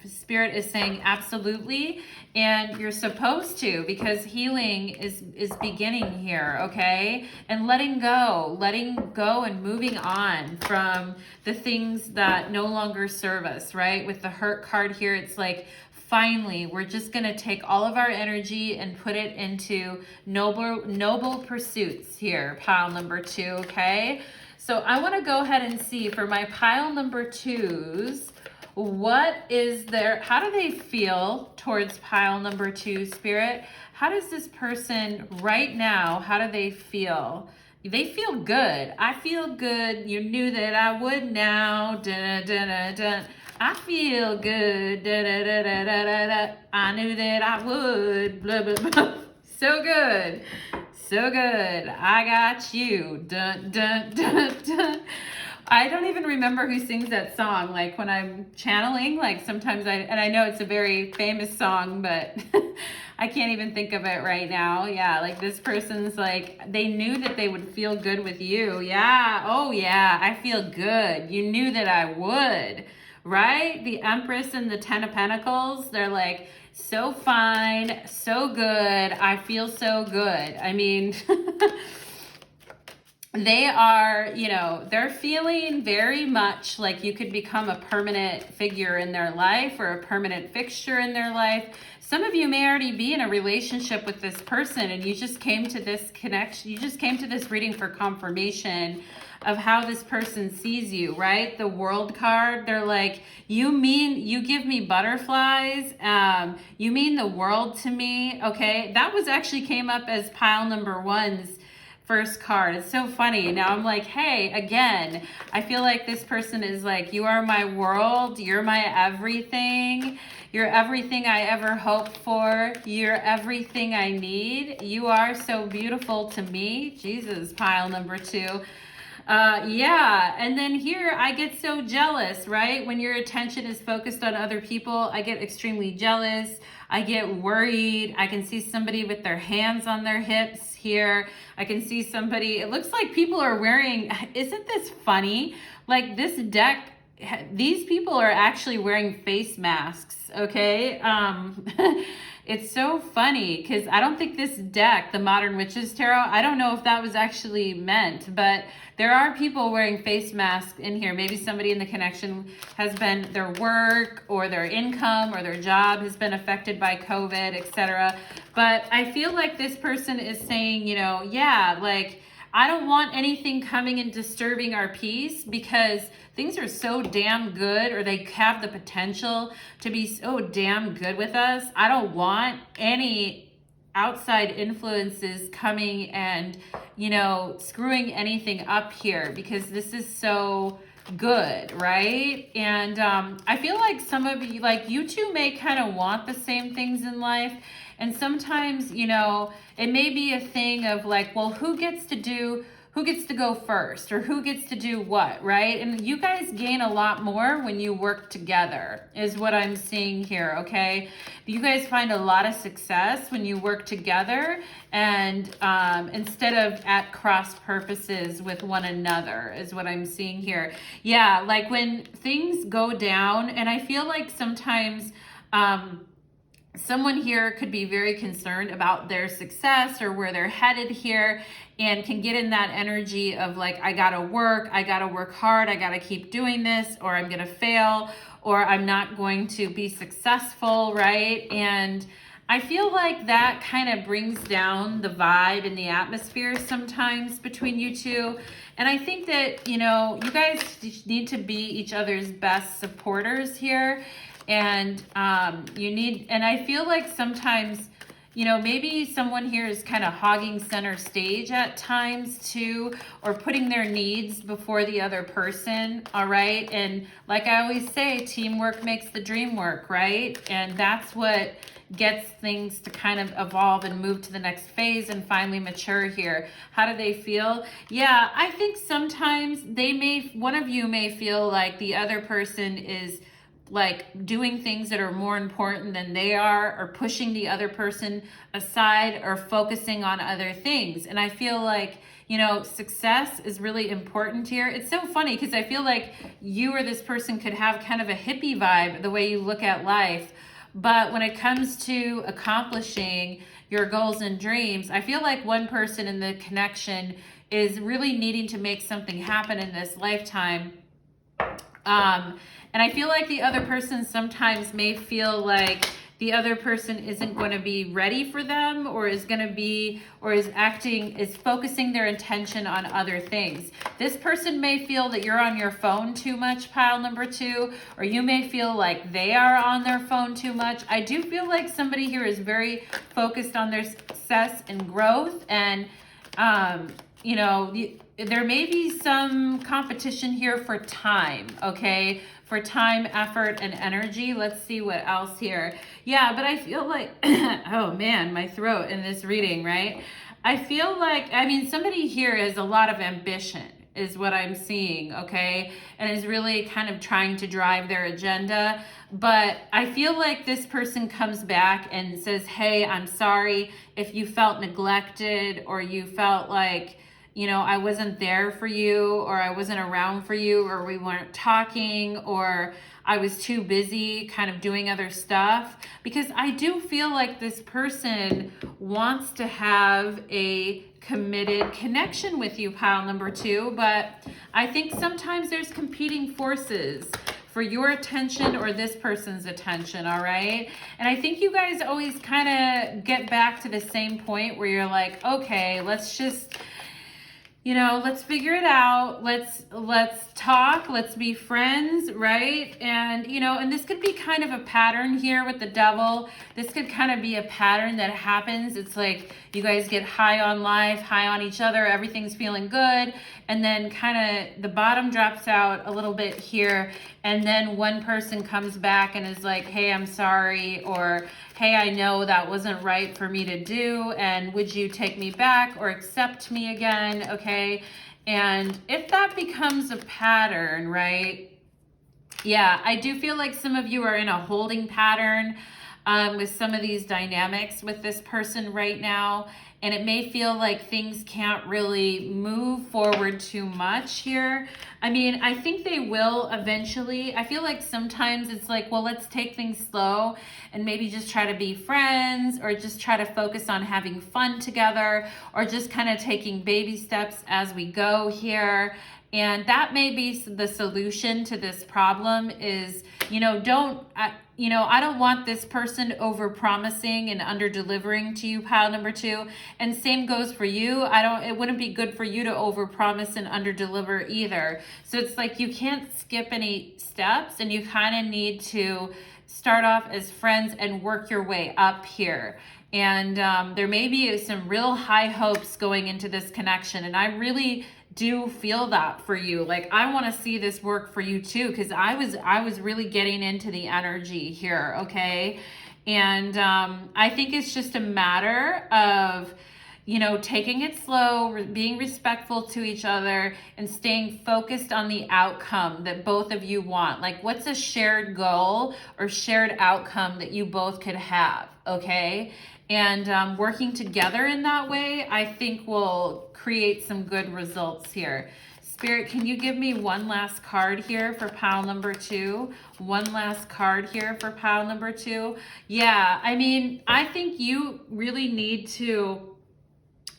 Spirit is saying absolutely, and you're supposed to, because healing is beginning here, okay? And letting go and moving on from the things that no longer serve us, right? With the hurt card here, it's like, finally, we're just going to take all of our energy and put it into noble pursuits here, pile number 2, okay? So I want to go ahead and see for my pile number 2s, what is their, how do they feel towards pile number 2, Spirit? How does this person right now, how do they feel? They feel good. I feel good. You knew that I would now. Dun, dun, dun, dun. I feel good. Da, da, da, da, da, da, da. I knew that I would. Blah, blah, blah. So good. So good. I got you. Dun, dun, dun, dun. I don't even remember who sings that song. Like when I'm channeling, like sometimes I know it's a very famous song, but I can't even think of it right now. Yeah, like this person's like, they knew that they would feel good with you. Yeah, oh yeah, I feel good. You knew that I would, right? The Empress and the Ten of Pentacles, they're like, so fine, so good. I feel so good. I mean... They are, you know, they're feeling very much like you could become a permanent figure in their life or a permanent fixture in their life. Some of you may already be in a relationship with this person and you just came to this connection, you just came to this reading for confirmation of how this person sees you, right? The World card, they're like, you give me butterflies, you mean the world to me, okay? That was actually came up as pile number 1's first card. It's so funny. Now I'm like, hey, again, I feel like this person is like, you are my world. You're my everything. You're everything I ever hoped for. You're everything I need. You are so beautiful to me. Jesus, pile number 2. Yeah, and then here I get so jealous, right? When your attention is focused on other people, I get extremely jealous. I get worried. I can see somebody with their hands on their hips here. I can see somebody, it looks like people are wearing, isn't this funny? Like this deck, these people are actually wearing face masks, okay? It's so funny because I don't think this deck, the Modern Witches Tarot, I don't know if that was actually meant, but there are people wearing face masks in here. Maybe somebody in the connection has been, their work or their income or their job has been affected by COVID, etc. But I feel like this person is saying, you know, yeah, like, I don't want anything coming and disturbing our peace because things are so damn good, or they have the potential to be so damn good with us. I don't want any outside influences coming and, you know, screwing anything up here because this is so good, right? And I feel like some of you, like you two may kind of want the same things in life. And sometimes, you know, it may be a thing of like, well, who gets to go first, or who gets to do what, right? And you guys gain a lot more when you work together is what I'm seeing here, okay? You guys find a lot of success when you work together and instead of at cross purposes with one another is what I'm seeing here. Yeah, like when things go down, and I feel like sometimes someone here could be very concerned about their success or where they're headed here, and can get in that energy of like, I gotta work hard, I gotta keep doing this, or I'm gonna fail, or I'm not going to be successful, right? And I feel like that kind of brings down the vibe and the atmosphere sometimes between you two. And I think that, you know, you guys need to be each other's best supporters here. And and I feel like sometimes, you know, maybe someone here is kind of hogging center stage at times too, or putting their needs before the other person, all right? And like I always say, teamwork makes the dream work, right? And that's what gets things to kind of evolve and move to the next phase and finally mature here. How do they feel? Yeah, I think sometimes one of you may feel like the other person is like doing things that are more important than they are, or pushing the other person aside, or focusing on other things. And I feel like, you know, success is really important here. It's so funny because I feel like you or this person could have kind of a hippie vibe the way you look at life. But when it comes to accomplishing your goals and dreams, I feel like one person in the connection is really needing to make something happen in this lifetime. And I feel like the other person sometimes may feel like the other person isn't going to be ready for them, or is going to be, or is focusing their attention on other things. This person may feel that you're on your phone too much, pile number 2, or you may feel like they are on their phone too much. I do feel like somebody here is very focused on their success and growth, and you know, there may be some competition here for time, okay? For time, effort, and energy. Let's see what else here. Yeah, but I feel like, oh man, my throat in this reading, right? I feel like, I mean, somebody here has a lot of ambition, is what I'm seeing, okay? And is really kind of trying to drive their agenda. But I feel like this person comes back and says, hey, I'm sorry if you felt neglected, or you felt like, you know, I wasn't there for you, or I wasn't around for you, or we weren't talking, or I was too busy kind of doing other stuff. Because I do feel like this person wants to have a committed connection with you, pile number 2, but I think sometimes there's competing forces for your attention or this person's attention, all right? And I think you guys always kind of get back to the same point where you're like, okay, let's just, you know, let's figure it out. Let's talk. Let's be friends, right? And, you know, and this could be kind of a pattern here with the devil. This could kind of be a pattern that happens. It's like you guys get high on life, high on each other. Everything's feeling good. And then kind of the bottom drops out a little bit here. And then one person comes back and is like, hey, I'm sorry. Or, hey, I know that wasn't right for me to do. And would you take me back or accept me again? Okay. And if that becomes a pattern, right? Yeah, I do feel like some of you are in a holding pattern with some of these dynamics with this person right now. And it may feel like things can't really move forward too much here. I mean, I think they will eventually. I feel like sometimes it's like, well, let's take things slow and maybe just try to be friends, or just try to focus on having fun together, or just kind of taking baby steps as we go here. And that may be the solution to this problem is, you know, I don't want this person over promising and under delivering to you, pile number 2. And same goes for you. It wouldn't be good for you to over promise and under deliver either. So it's like you can't skip any steps, and you kind of need to start off as friends and work your way up here. And there may be some real high hopes going into this connection. And I really do feel that for you. Like, I want to see this work for you too, because I was really getting into the energy here, okay? And I think it's just a matter of, you know, taking it slow, being respectful to each other, and staying focused on the outcome that both of you want. Like, what's a shared goal or shared outcome that you both could have, okay? And working together in that way, I think will create some good results here. Spirit, can you give me one last card here for pile number 2? One last card here for pile number 2. Yeah, I mean, I think you really need to,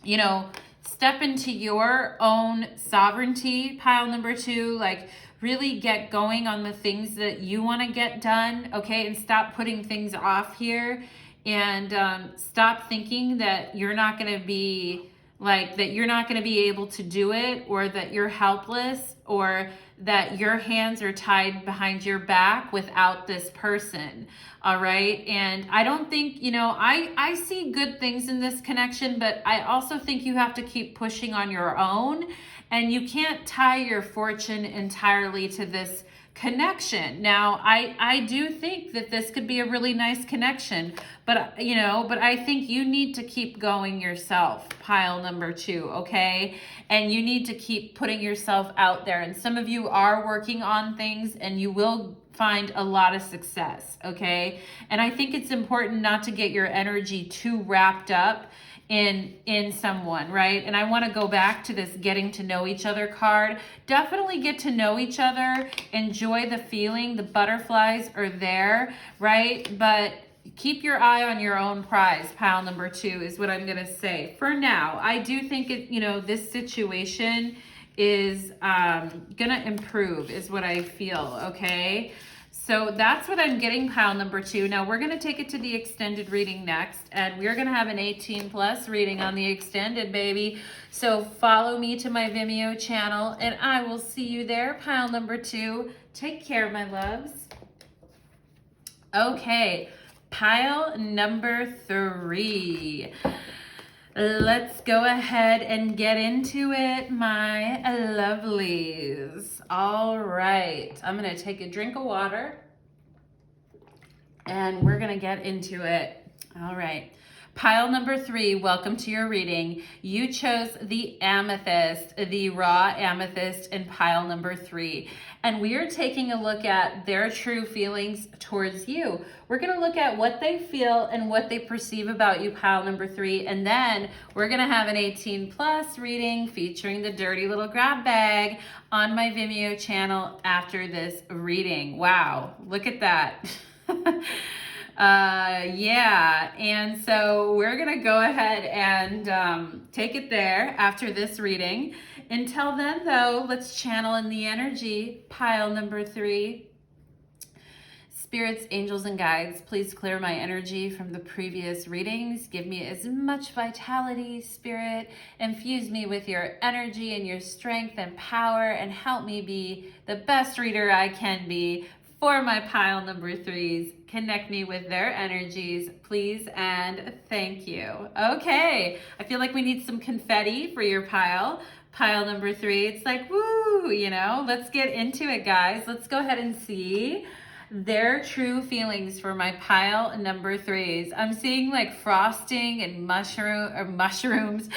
you know, step into your own sovereignty, pile number 2, like really get going on the things that you want to get done, okay? And stop putting things off here. And stop thinking that you're not going to be able to do it, or that you're helpless, or that your hands are tied behind your back without this person. All right. And I don't think, you know, I see good things in this connection, but I also think you have to keep pushing on your own, and you can't tie your fortune entirely to this connection. Now, I do think that this could be a really nice connection, but you know, but I think you need to keep going yourself, pile number 2, okay? And you need to keep putting yourself out there. And some of you are working on things, and you will find a lot of success, okay? And I think it's important not to get your energy too wrapped up in someone, right? And I want to go back to this getting to know each other card. Definitely get to know each other, enjoy the feeling, the butterflies are there, right? But keep your eye on your own prize, pile number 2 is what I'm going to say. For now, I do think it, you know, this situation is going to improve is what I feel, okay? So that's what I'm getting, pile number 2. Now we're going to take it to the extended reading next, and we're going to have an 18+ reading on the extended, baby. So follow me to my Vimeo channel, and I will see you there, pile number 2. Take care, my loves. Okay, pile number 3. Let's go ahead and get into it, my lovelies. All right, I'm gonna take a drink of water and we're gonna get into it. All right, pile number 3, welcome to your reading. You chose the amethyst, the raw amethyst in pile number 3. And we are taking a look at their true feelings towards you. We're going to look at what they feel and what they perceive about you, pile number 3. And then we're going to have an 18+ reading featuring the dirty little grab bag on my Vimeo channel after this reading. Wow, look at that. Yeah, and so we're going to go ahead and take it there after this reading. Until then, though, let's channel in the energy, pile number 3. Spirits, angels, and guides, please clear my energy from the previous readings. Give me as much vitality, spirit. Infuse me with your energy and your strength and power, and help me be the best reader I can be for my pile number 3s. Connect me with their energies, please, and thank you. Okay, I feel like we need some confetti for your pile. Pile number 3, it's like, woo, you know, let's get into it, guys. Let's go ahead and see their true feelings for my pile number 3s. I'm seeing like frosting and mushrooms,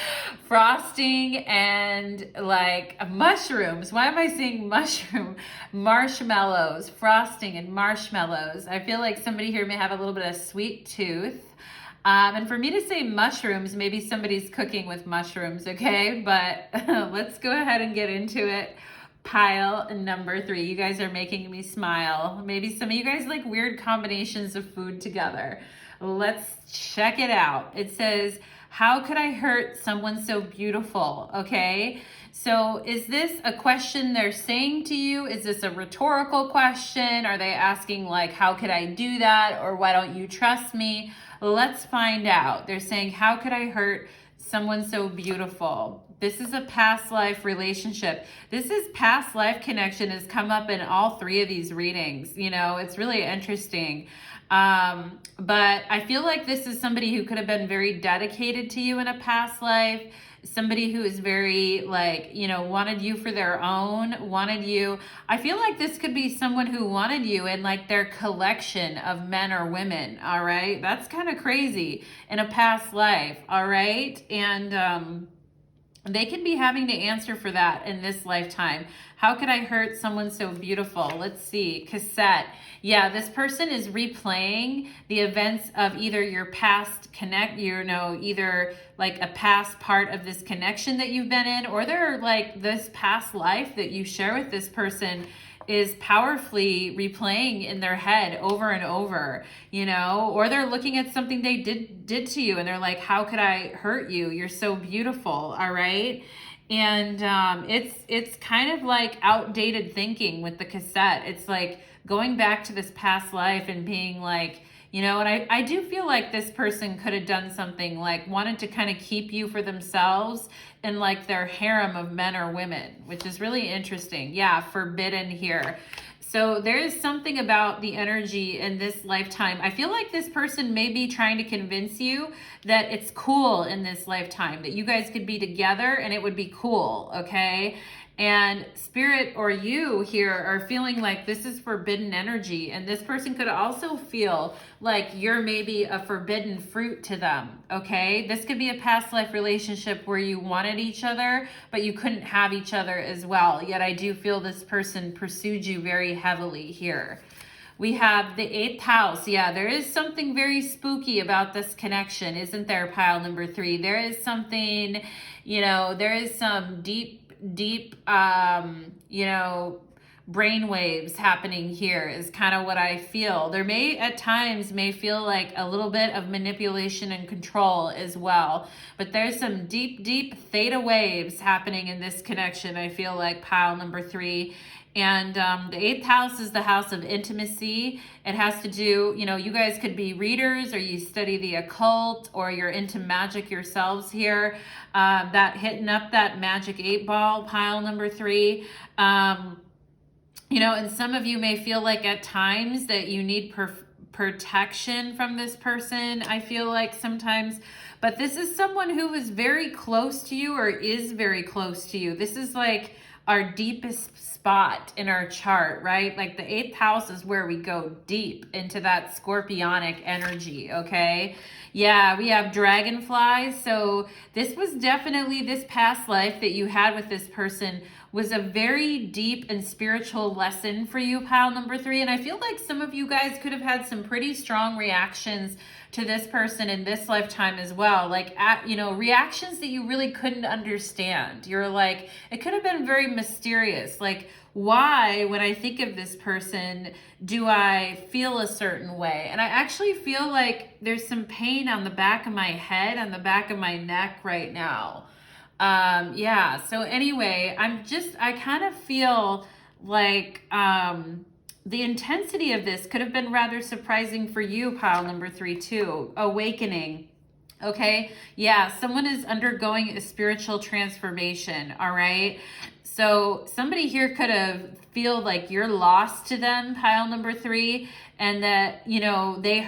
frosting and like mushrooms. Why am I seeing mushroom? Marshmallows, frosting and marshmallows. I feel like somebody here may have a little bit of sweet tooth. And for me to say mushrooms, maybe somebody's cooking with mushrooms, okay? But let's go ahead and get into it. Pile number 3. You guys are making me smile. Maybe some of you guys like weird combinations of food together. Let's check it out. It says, how could I hurt someone so beautiful? Okay. So is this a question they're saying to you? Is this a rhetorical question? Are they asking like, how could I do that? Or why don't you trust me? Let's find out. They're saying, how could I hurt someone so beautiful? This is a past life relationship. This is past life connection has come up in all 3 of these readings. You know, it's really interesting. But I feel like this is somebody who could have been very dedicated to you in a past life. Somebody who is very like, you know, wanted you for their own, wanted you. I feel like this could be someone who wanted you in like their collection of men or women. All right. That's kind of crazy in a past life. All right. And, they could be having to answer for that in this lifetime. How could I hurt someone so beautiful? Let's see. Cassette. Yeah, this person is replaying the events of either your past either like a past part of this connection that you've been in, or they're like this past life that you share with this person is powerfully replaying in their head over and over, you know, or they're looking at something they did to you and they're like, how could I hurt you? You're so beautiful. All right. And it's kind of like outdated thinking with the cassette. It's like going back to this past life and being like, you know, and I do feel like this person could have done something like wanted to kind of keep you for themselves in like their harem of men or women, which is really interesting. Yeah, forbidden here. So there is something about the energy in this lifetime. I feel like this person may be trying to convince you that it's cool in this lifetime, that you guys could be together and it would be cool, okay? And spirit or you here are feeling like this is forbidden energy, and this person could also feel like you're maybe a forbidden fruit to them, okay? This could be a past life relationship where you wanted each other, but you couldn't have each other as well. Yet I do feel this person pursued you very heavily here. We have the 8th house. Yeah, there is something very spooky about this connection, isn't there, pile number 3? There is something, you know, there is some deep, you know, brain waves happening here is kind of what I feel. There may at times may feel like a little bit of manipulation and control as well, but there's some deep theta waves happening in this connection. I feel like pile number 3. And the 8th house is the house of intimacy. It has to do, you know, you guys could be readers, or you study the occult, or you're into magic yourselves here. That hitting up that magic 8 ball, pile number 3. You know, and some of you may feel like at times that you need protection from this person. I feel like sometimes, but this is someone who is very close to you, or is very close to you. This is like our deepest spot in our chart, right? Like the 8th house is where we go deep into that scorpionic energy, okay? Yeah, we have dragonflies. So this was definitely, this past life that you had with this person was a very deep and spiritual lesson for you, pile number 3. And I feel like some of you guys could have had some pretty strong reactions to this person in this lifetime as well. Like, you know, reactions that you really couldn't understand. You're like, it could have been very mysterious. Like, why, when I think of this person, do I feel a certain way? And I actually feel like there's some pain on the back of my head, on the back of my neck right now. Yeah, so anyway, I kind of feel like the intensity of this could have been rather surprising for you, pile number 3 too. Awakening. Okay, yeah, someone is undergoing a spiritual transformation, all right? So somebody here could have feel like you're lost to them, pile number 3, and that, you know, they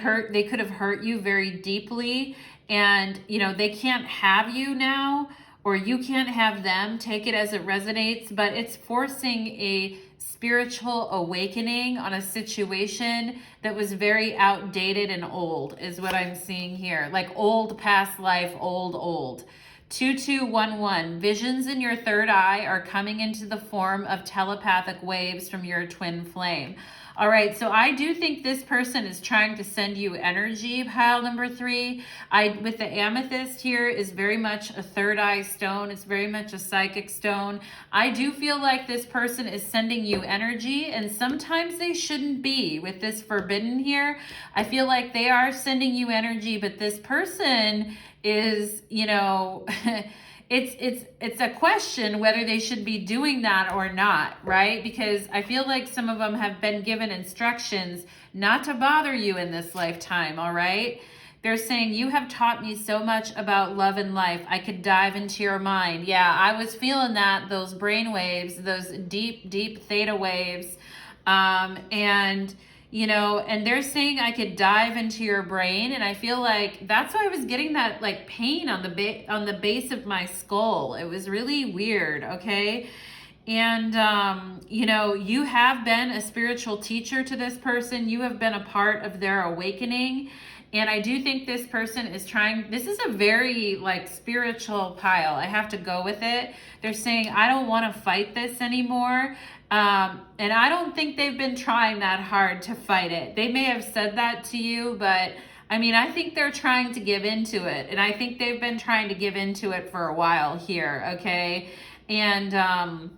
could have hurt you very deeply, and, you know, they can't have you now, or you can't have them. Take it as it resonates, but it's forcing a spiritual awakening on a situation that was very outdated and old, is what I'm seeing here. Like old past life, old. 2211, visions in your third eye are coming into the form of telepathic waves from your twin flame. All right, so I do think this person is trying to send you energy, pile number 3. With the amethyst here is very much a third eye stone. It's very much a psychic stone. I do feel like this person is sending you energy, and sometimes they shouldn't be. With this forbidden here, I feel like they are sending you energy, but this person is, you know, it's a question whether they should be doing that or not, right? Because I feel like some of them have been given instructions not to bother you in this lifetime, all right? They're saying, you have taught me so much about love and life. I could dive into your mind. Yeah, I was feeling that, those brain waves, those deep theta waves. And you know, and they're saying I could dive into your brain, and I feel like that's why I was getting that like pain on the base of my skull. It was really weird, okay? And you know, you have been a spiritual teacher to this person. You have been a part of their awakening. And I do think this person is trying, this is a very like spiritual pile. I have to go with it. They're saying, I don't want to fight this anymore. And I don't think they've been trying that hard to fight it. They may have said that to you, but I mean, I think they're trying to give into it. And I think they've been trying to give into it for a while here, okay? And,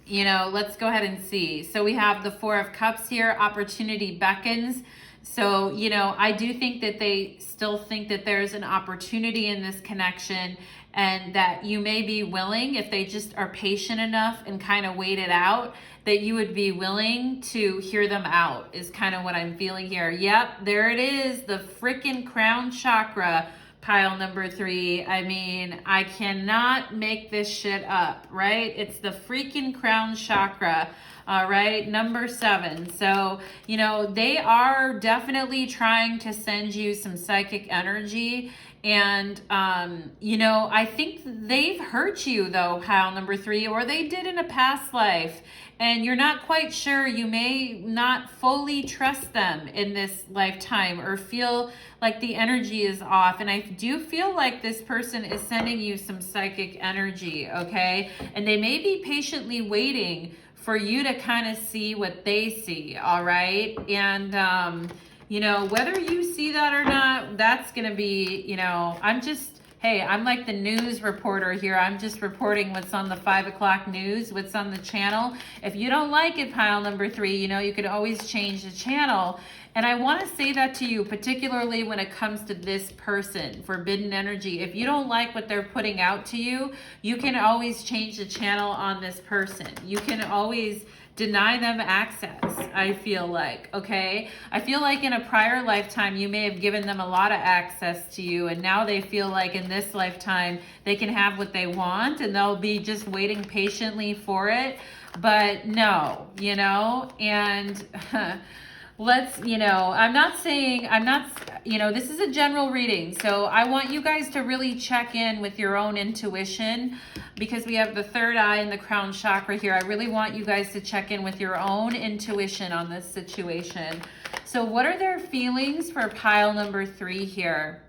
you know, let's go ahead and see. So we have the 4 of Cups here, opportunity beckons. So, you know, I do think that they still think that there's an opportunity in this connection, and that you may be willing, if they just are patient enough and kind of wait it out, that you would be willing to hear them out, is kind of what I'm feeling here. Yep, there it is, the freaking crown chakra, pile number 3. I mean, I cannot make this shit up, right? It's the freaking crown chakra. All right, number 7. So, you know, they are definitely trying to send you some psychic energy. And, you know, I think they've hurt you though, pile number 3, or they did in a past life. And you're not quite sure, you may not fully trust them in this lifetime, or feel like the energy is off. And I do feel like this person is sending you some psychic energy, okay? And they may be patiently waiting for you to kind of see what they see, all right? And, you know, whether you see that or not, that's going to be, you know, hey, I'm like the news reporter here. I'm just reporting what's on the 5 o'clock news, what's on the channel. If you don't like it, pile number 3, you know, you could always change the channel. And I want to say that to you, particularly when it comes to this person, forbidden energy. If you don't like what they're putting out to you, you can always change the channel on this person. You can always deny them access, I feel like, okay? I feel like in a prior lifetime, you may have given them a lot of access to you, and now they feel like in this lifetime, they can have what they want, and they'll be just waiting patiently for it. But no, you know, and let's, you know, you know, this is a general reading. So I want you guys to really check in with your own intuition, because we have the third eye and the crown chakra here. I really want you guys to check in with your own intuition on this situation. So what are their feelings for pile number 3 here?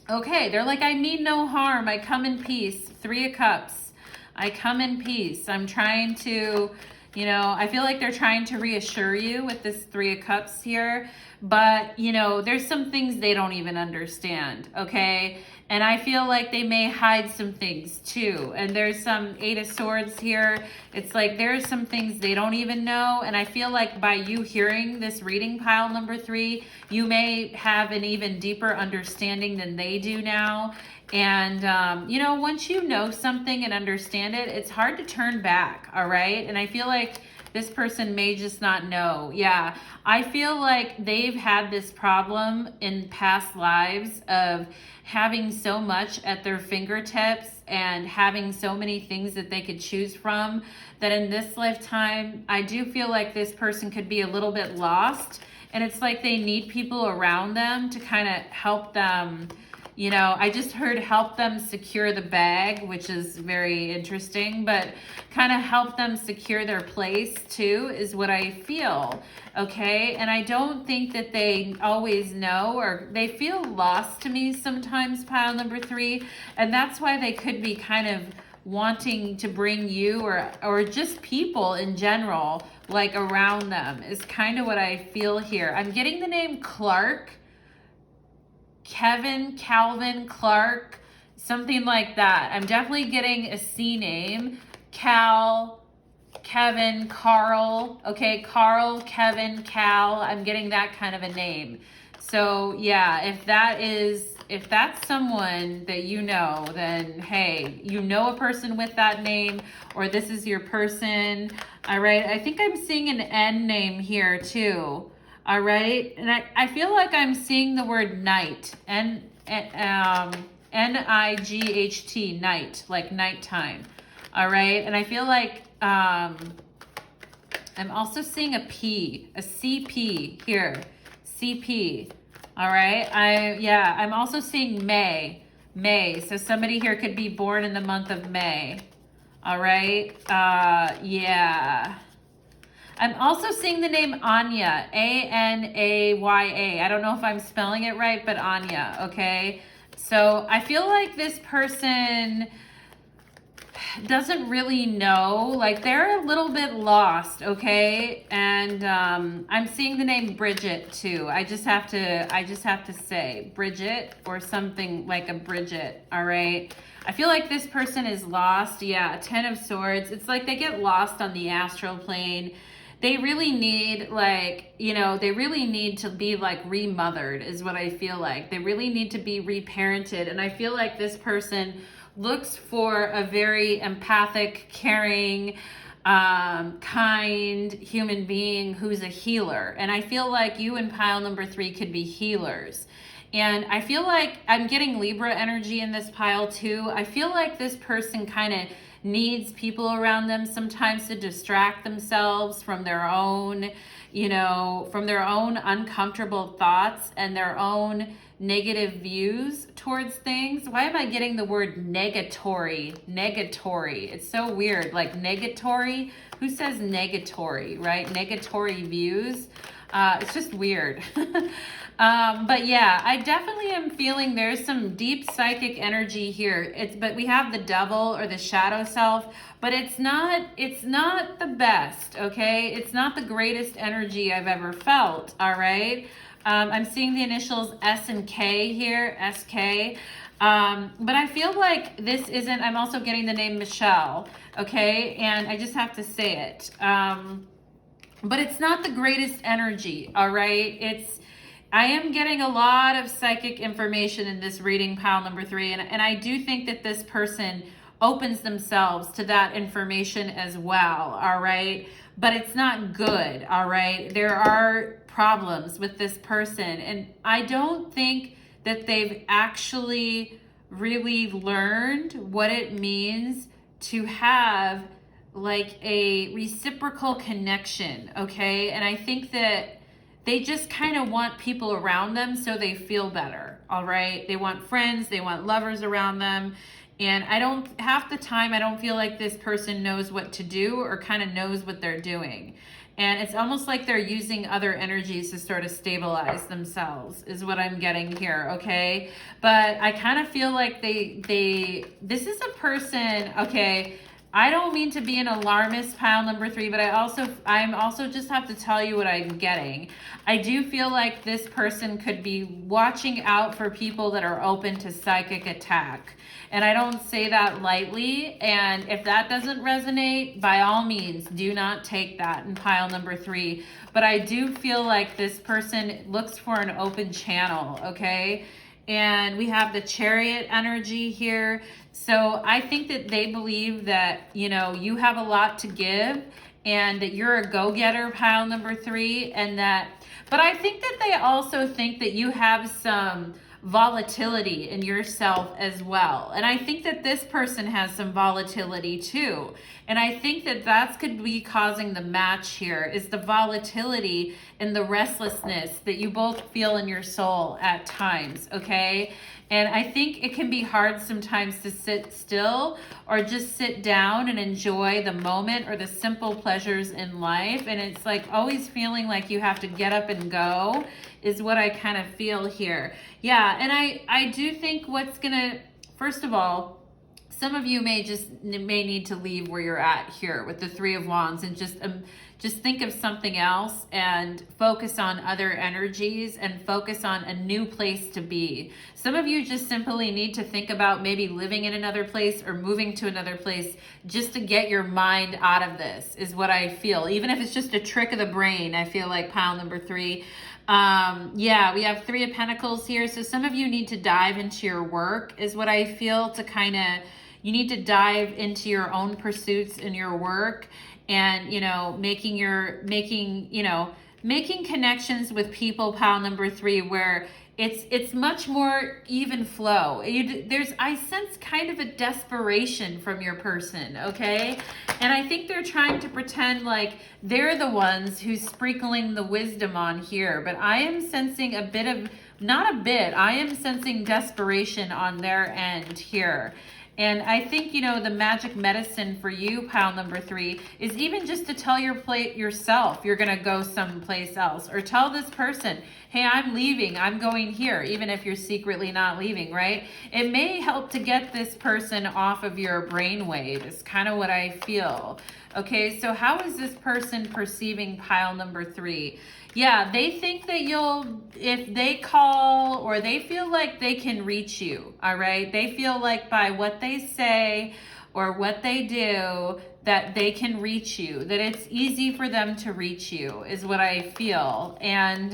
Okay, they're like, I mean no harm. I come in peace. 3 of Cups. I come in peace. I'm trying to, you know, I feel like they're trying to reassure you with this 3 of Cups here, but, you know, there's some things they don't even understand, okay? And I feel like they may hide some things too. And there's some 8 of Swords here. It's like there's some things they don't even know. And I feel like by you hearing this reading, pile number 3, you may have an even deeper understanding than they do now. And, you know, once you know something and understand it, it's hard to turn back, all right? And I feel like this person may just not know. Yeah, I feel like they've had this problem in past lives of having so much at their fingertips and having so many things that they could choose from, that in this lifetime, I do feel like this person could be a little bit lost. And it's like they need people around them to kind of help them. You know, I just heard help them secure the bag, which is very interesting, but kind of help them secure their place too is what I feel, okay? And I don't think that they always know, or they feel lost to me sometimes, pile number 3, and that's why they could be kind of wanting to bring you or just people in general, like around them, is kind of what I feel here. I'm getting the name Clark, Kevin, Calvin, Clark, something like that. I'm definitely getting a C name. Cal, Kevin, Carl. Okay, Carl, Kevin, Cal. I'm getting that kind of a name. So yeah, if that's someone that you know, then hey, you know a person with that name, or this is your person. All right, I think I'm seeing an N name here too. All right, and I feel like I'm seeing the word night, N-I-G-H-T, night, like nighttime. All right, and I feel like I'm also seeing a P, a CP here, CP. All right, I'm also seeing May, so somebody here could be born in the month of May. All right, yeah. I'm also seeing the name Anya, A-N-A-Y-A. I don't know if I'm spelling it right, but Anya, okay? So I feel like this person doesn't really know, like they're a little bit lost, okay? And I'm seeing the name Bridget too. I just have to say Bridget, or something like a Bridget, all right? I feel like this person is lost. Yeah, 10 of Swords. It's like they get lost on the astral plane. They really need, like, you know, they really need to be like remothered is what I feel like. They really need to be reparented. And I feel like this person looks for a very empathic, caring, kind human being who's a healer. And I feel like you and pile number 3 could be healers. And I feel like I'm getting Libra energy in this pile too. I feel like this person kind of needs people around them sometimes to distract themselves from their own, you know, from their own uncomfortable thoughts and their own negative views towards things. Why am I getting the word negatory? Negatory. It's so weird. Like negatory. Who says negatory, right? Negatory views. It's just weird. But yeah, I definitely am feeling there's some deep psychic energy here. But we have the devil or the shadow self, but it's not the best, okay? It's not the greatest energy I've ever felt, all right? I'm seeing the initials S and K here, SK. But I feel like this isn't, I'm also getting the name Michelle, okay? And I just have to say it. But it's not the greatest energy, all right? I am getting a lot of psychic information in this reading, pile number 3, and I do think that this person opens themselves to that information as well, all right? But it's not good, all right? There are problems with this person, and I don't think that they've actually really learned what it means to have like a reciprocal connection, okay? And I think that they just kind of want people around them so they feel better, all right? They want friends, they want lovers around them. And half the time, I don't feel like this person knows what to do or kind of knows what they're doing. And it's almost like they're using other energies to sort of stabilize themselves is what I'm getting here, okay? But I kind of feel like this is a person, okay, I don't mean to be an alarmist, pile number 3, but I'm also just have to tell you what I'm getting. I do feel like this person could be watching out for people that are open to psychic attack. And I don't say that lightly. And if that doesn't resonate, by all means, do not take that in pile number 3. But I do feel like this person looks for an open channel, okay? And we have the Chariot energy here. So I think that they believe that, you know, you have a lot to give and that you're a go-getter, pile number 3, but I think that they also think that you have some volatility in yourself as well. And I think that this person has some volatility too. And I think that that's could be causing the match here is the volatility and the restlessness that you both feel in your soul at times, okay? And I think it can be hard sometimes to sit still or just sit down and enjoy the moment or the simple pleasures in life. And it's like always feeling like you have to get up and go is what I kind of feel here. Yeah, and I do think first of all, some of you may need to leave where you're at here with the 3 of Wands and just think of something else and focus on other energies and focus on a new place to be. Some of you just simply need to think about maybe living in another place or moving to another place just to get your mind out of this is what I feel. Even if it's just a trick of the brain, I feel like pile number 3. Yeah, we have 3 of Pentacles here. So some of you need to dive into your work is what I feel you need to dive into your own pursuits in your work and, you know, making connections with people, pile number 3, where it's much more even flow. I sense kind of a desperation from your person, okay? And I think they're trying to pretend like they're the ones who's sprinkling the wisdom on here, but I am sensing I am sensing desperation on their end here. And I think, you know, the magic medicine for you, pile number 3, is even just to tell yourself you're going to go someplace else. Or tell this person, hey, I'm leaving. I'm going here, even if you're secretly not leaving, right? It may help to get this person off of your brainwave. It's kind of what I feel. Okay, so how is this person perceiving pile number 3? Yeah, they think that if they call or they feel like they can reach you, all right? They feel like by what they say or what they do that they can reach you, that it's easy for them to reach you is what I feel. And,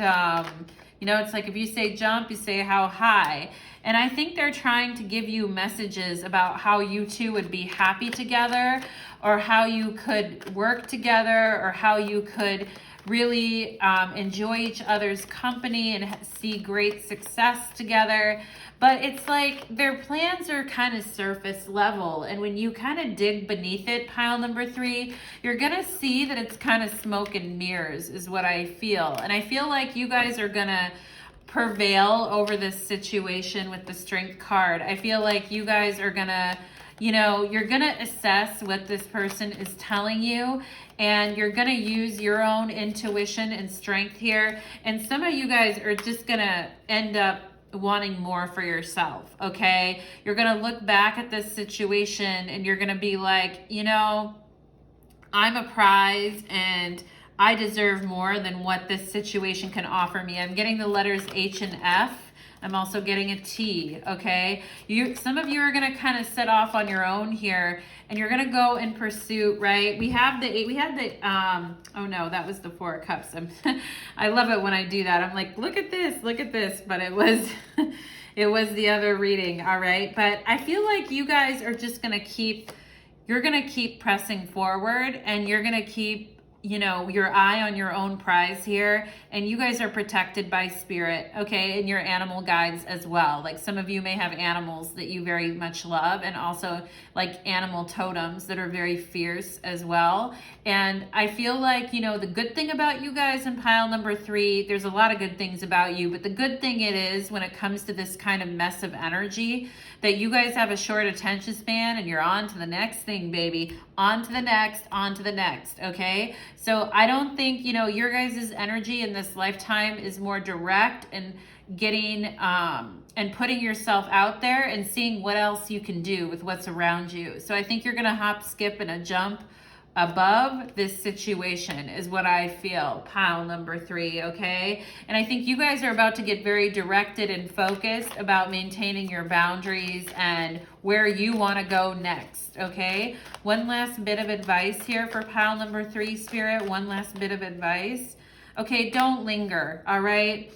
you know, it's like if you say jump, you say how high. And I think they're trying to give you messages about how you two would be happy together or how you could work together or how you could really enjoy each other's company and see great success together. But it's like their plans are kind of surface level. And when you kind of dig beneath it, pile number 3, you're going to see that it's kind of smoke and mirrors is what I feel. And I feel like you guys are going to prevail over this situation with the Strength card. I feel like you guys are going to you know, you're going to assess what this person is telling you, and you're going to use your own intuition and strength here. And some of you guys are just going to end up wanting more for yourself, okay? You're going to look back at this situation and you're going to be like, you know, I'm a prize and I deserve more than what this situation can offer me. I'm getting the letters H and F. I'm also getting a T, okay? Some of you are going to kind of set off on your own here, and you're going to go in pursuit, right? We had the, oh no, that was the Four of Cups. I love it when I do that. I'm like, look at this, but it was, it was the other reading, all right? But I feel like you guys are just going to keep, you're going to keep pressing forward, and you're going to keep, you know, your eye on your own prize here, and you guys are protected by spirit, okay, and your animal guides as well. Like some of you may have animals that you very much love, and also like animal totems that are very fierce as well. And I feel like, you know, the good thing about you guys in pile number 3, there's a lot of good things about you, but the good thing it is when it comes to this kind of mess of energy, that you guys have a short attention span and you're on to the next thing, baby. On to the next, okay? So I don't think, you know, your guys' energy in this lifetime is more direct and getting, and putting yourself out there and seeing what else you can do with what's around you. So I think you're gonna hop, skip, and a jump above this situation is what I feel, pile number 3, okay? And I think you guys are about to get very directed and focused about maintaining your boundaries and where you want to go next, okay? One last bit of advice here for pile number 3, Spirit. One last bit of advice. Okay, don't linger, all right?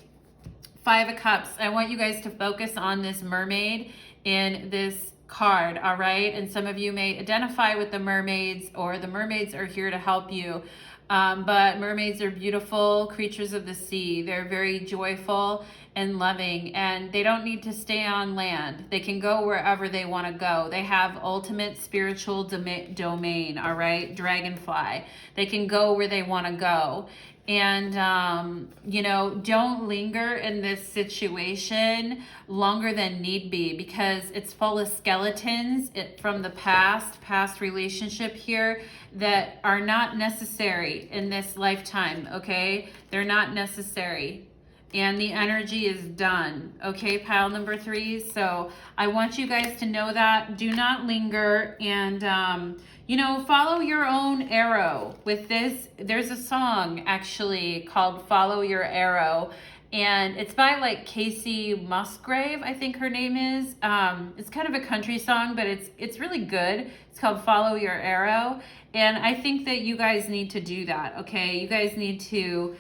5 of Cups. I want you guys to focus on this mermaid in this card, all right? And some of you may identify with the mermaids, or the mermaids are here to help you. But mermaids are beautiful creatures of the sea. They're very joyful and loving, and they don't need to stay on land. They can go wherever they want to go. They have ultimate spiritual domain, all right? Dragonfly. They can go where they want to go. And, you know, don't linger in this situation longer than need be, because it's full of skeletons from the past relationship here that are not necessary in this lifetime, okay? They're not necessary. And the energy is done, okay, pile number 3. So I want you guys to know that. Do not linger, and, you know, follow your own arrow with this. There's a song actually called Follow Your Arrow, and it's by like Casey Musgrave, I think her name is. It's kind of a country song, but it's really good. It's called Follow Your Arrow, and I think that you guys need to do that, okay? You guys need to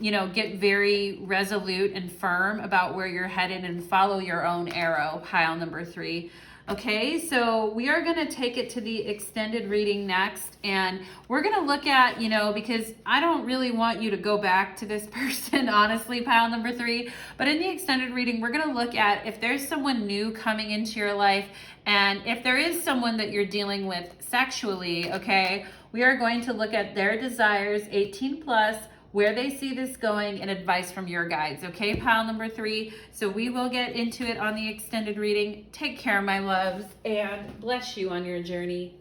you know, get very resolute and firm about where you're headed and follow your own arrow, pile number 3. Okay, so we are going to take it to the extended reading next, and we're going to look at, you know, because I don't really want you to go back to this person, honestly, pile number 3, but in the extended reading, we're going to look at if there's someone new coming into your life, and if there is someone that you're dealing with sexually, okay, we are going to look at their desires, 18 plus, where they see this going, and advice from your guides, okay, pile number 3. So we will get into it on the extended reading. Take care, my loves, and bless you on your journey.